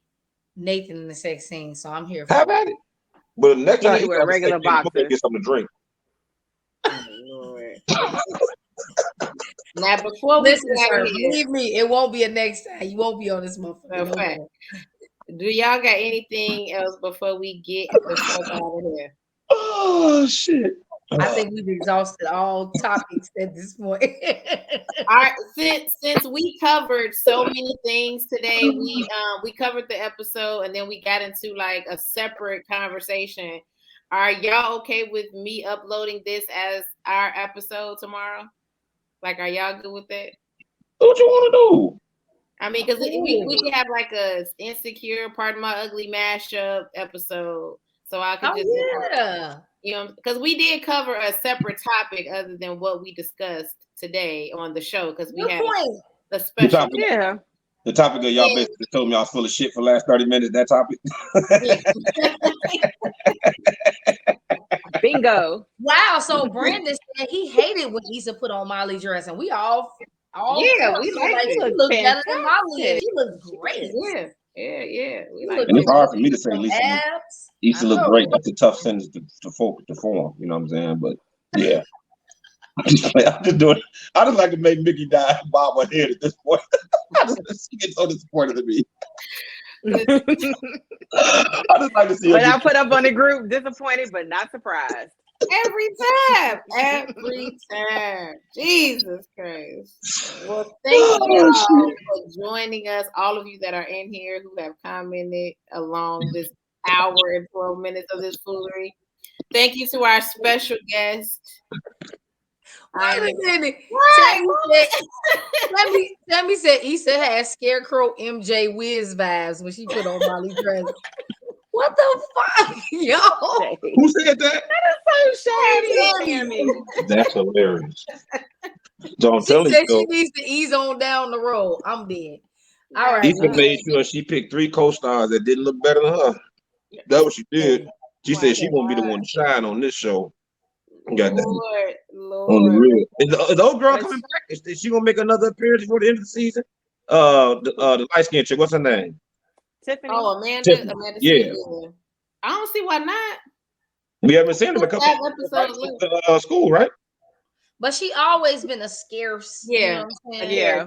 Nathan in the sex scene, so I'm here for have at it. But next time, wear regular boxers. Get something to drink. Oh, Lord. Now, before we believe me, it won't be a next time. You won't be on this motherfucker. Okay. Do y'all got anything else before we get the fuck out of here? Oh shit. I think we've exhausted all topics at this point. All right, since we covered so many things today, we covered the episode and then we got into like a separate conversation. Are y'all okay with me uploading this as our episode tomorrow? Like, are y'all good with that? What you want to do? I mean, because we could have like a insecure part of my ugly mashup episode, so I could because we did cover a separate topic other than what we discussed today on the show, because we had a special. The topic of y'all basically told me I was full of shit for the last 30 minutes. That topic. Bingo! Wow. So Brandon said he hated when Issa put on Molly's dress, and we all we like it. She looked better than Molly. She looked great. Yeah. And it's hard for me to say Issa look great. That's a tough sentence to form. You know what I'm saying? But yeah. I'm just doing. I just like to make Mickey die and bob my head at this point. She gets so disappointed in me. I just like to see. When I put up on the group, disappointed but not surprised. Every time. Jesus Christ. Well, thank you all for joining us. All of you that are in here who have commented along this hour and 12 minutes of this foolery. Thank you to our special guest. Wait a minute. Tammy said Issa had Scarecrow MJ Wiz vibes when she put on Molly dress. What the fuck, yo? Who said that? That is so shady. That's hilarious. Don't tell me. She needs to ease on down the road. I'm dead. All right. Issa made sure she picked 3 co-stars that didn't look better than her. That's what she did. She said she won't be the one to shine on this show. Lord. On the real. Is the old girl coming back? Is she gonna make another appearance before the end of the season? The light skinned chick. What's her name? Tiffany. Oh, Amanda. Tiffany. Amanda. Yeah. I don't see why not. We haven't seen her in a couple of school, right? But she always been a scarce. Yeah. You know what I'm saying? Yeah.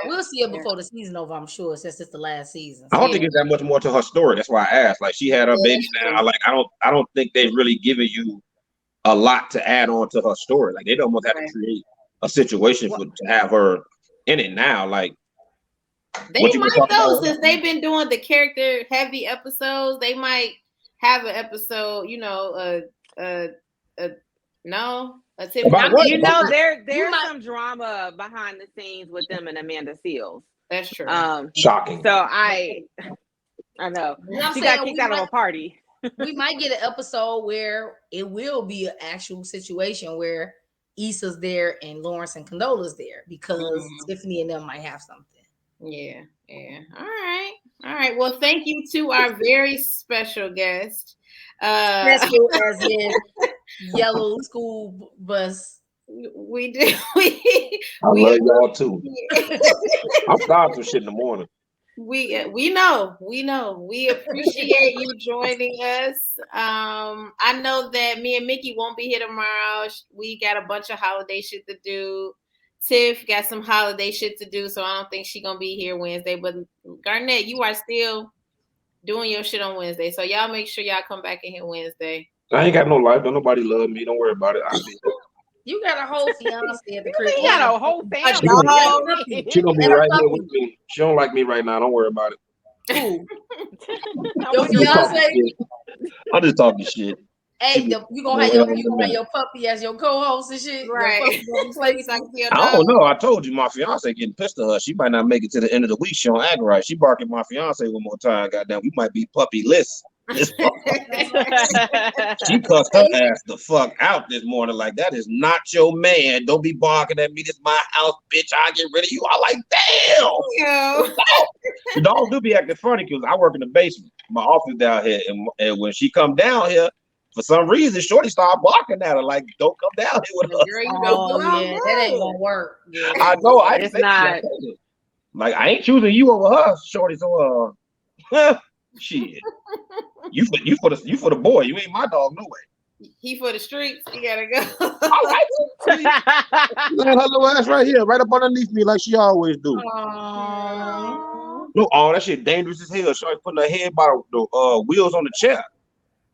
We'll see her before the season over, I'm sure, since it's the last season. I don't think it's that much more to her story. That's why I asked. Like, she had her baby now. Like, I don't think they've really given you a lot to add on to her story. Like, they almost have to create a situation to have her in it now. Like, they might though, since they've been doing the character heavy episodes, they might have an episode, there's some drama behind the scenes with them and Amanda Seales. That's true. Shocking. So I know. She got kicked out of a party. we might get an episode where it will be an actual situation where Issa's there and Lawrence and Condola's there because Tiffany and them might have something. Yeah. All right. Well, thank you to our very special guest. Special as in yellow school bus. We do. I love y'all too. I'm tired of shit in the morning. We know. We appreciate you joining us. I know that me and Mickey won't be here tomorrow. We got a bunch of holiday shit to do. Tiff got some holiday shit to do, so I don't think she's gonna be here Wednesday. But Garnett, you are still doing your shit on Wednesday, so y'all make sure y'all come back in here Wednesday. I ain't got no life. Don't nobody love me. Don't worry about it. I'll be there. You got a whole fiance at the crib. You got a whole family. She gonna be right here with me. She don't like me right now. Don't worry about it. Ooh. Your fiance? I'm just talking shit. Hey, you gonna have your puppy as your co-host and shit, right? I don't know. I told you my fiance getting pissed at her. She might not make it to the end of the week. She don't act right. She barking my fiance one more time. Goddamn, we might be puppy-less. She cussed her ass the fuck out this morning. Like, that is not your man. Don't be barking at me. This is my house, bitch. I'll get rid of you. I like, damn. The dogs do be acting funny because I work in the basement. My office down here, and when she come down here, for some reason, Shorty started barking at her like, "Don't come down here with us." That ain't gonna work. Yeah. I know. It's not. Like, I ain't choosing you over her, Shorty. So, shit. You for the boy. You ain't my dog, no way. He for the streets. He gotta go. I like it. Let her little ass right here, right up underneath me, like she always do. Look, that shit dangerous as hell. Shorty putting her head by the wheels on the chair.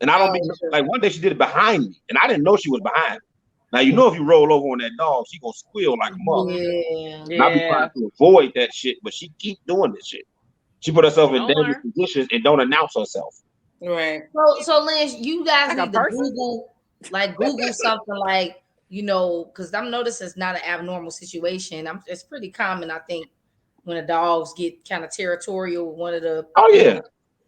And I don't be like, one day she did it behind me, and I didn't know she was behind me. Now, you know, if you roll over on that dog, she gonna squeal like a mother. Yeah. And I be trying to avoid that shit, but she keep doing this shit. She put herself in dangerous positions and don't announce herself. Right. So Lynch, you guys need to Google something like, you know, because I'm noticing it's not an abnormal situation. It's pretty common, I think, when the dogs get kind of territorial with one of the. Oh yeah.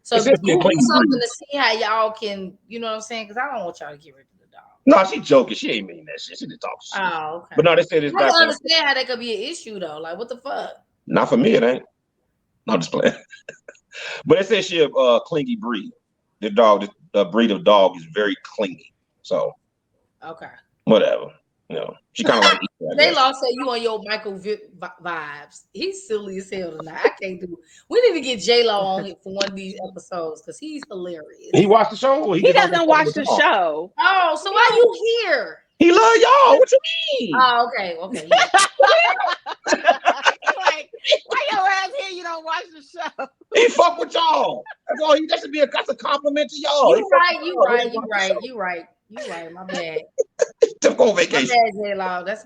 So Google something to see how y'all can, you know what I'm saying? Because I don't want y'all to get rid of the dog. No, she joking. She ain't mean that shit. She just talking shit. Oh, okay. But no, they said it's not. I don't understand how that could be an issue though. Like, what the fuck? Not for me, it ain't. No, just playing. But it says she a clingy breed. The breed of dog is very clingy. So. Okay. Whatever. You know, she kind of like. They lost say you on your Michael Vick vibes. He's silly as hell tonight. I can't do. We need to get J-Lo on here for one of these episodes because he's hilarious. He watched the show. Or he doesn't watch the show. Oh, so why you here? He love y'all. What you mean? Oh, okay. Yeah. Like, why your ass here? You don't watch the show. He fuck with y'all. That's all. That should be that's a compliment to y'all. You right. My bad. Took on vacation. My bad, J-Lo. That's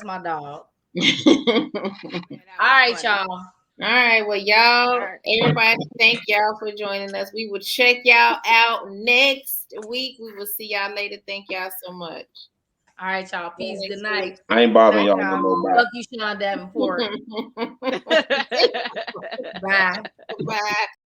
my dog. All right, y'all. All right. Well, y'all, everybody, thank y'all for joining us. We will check y'all out next week. We will see y'all later. Thank y'all so much. All right, y'all. Peace. Good night. I ain't bothering y'all no more. Fuck you, Shawn Davenport. Bye. Bye.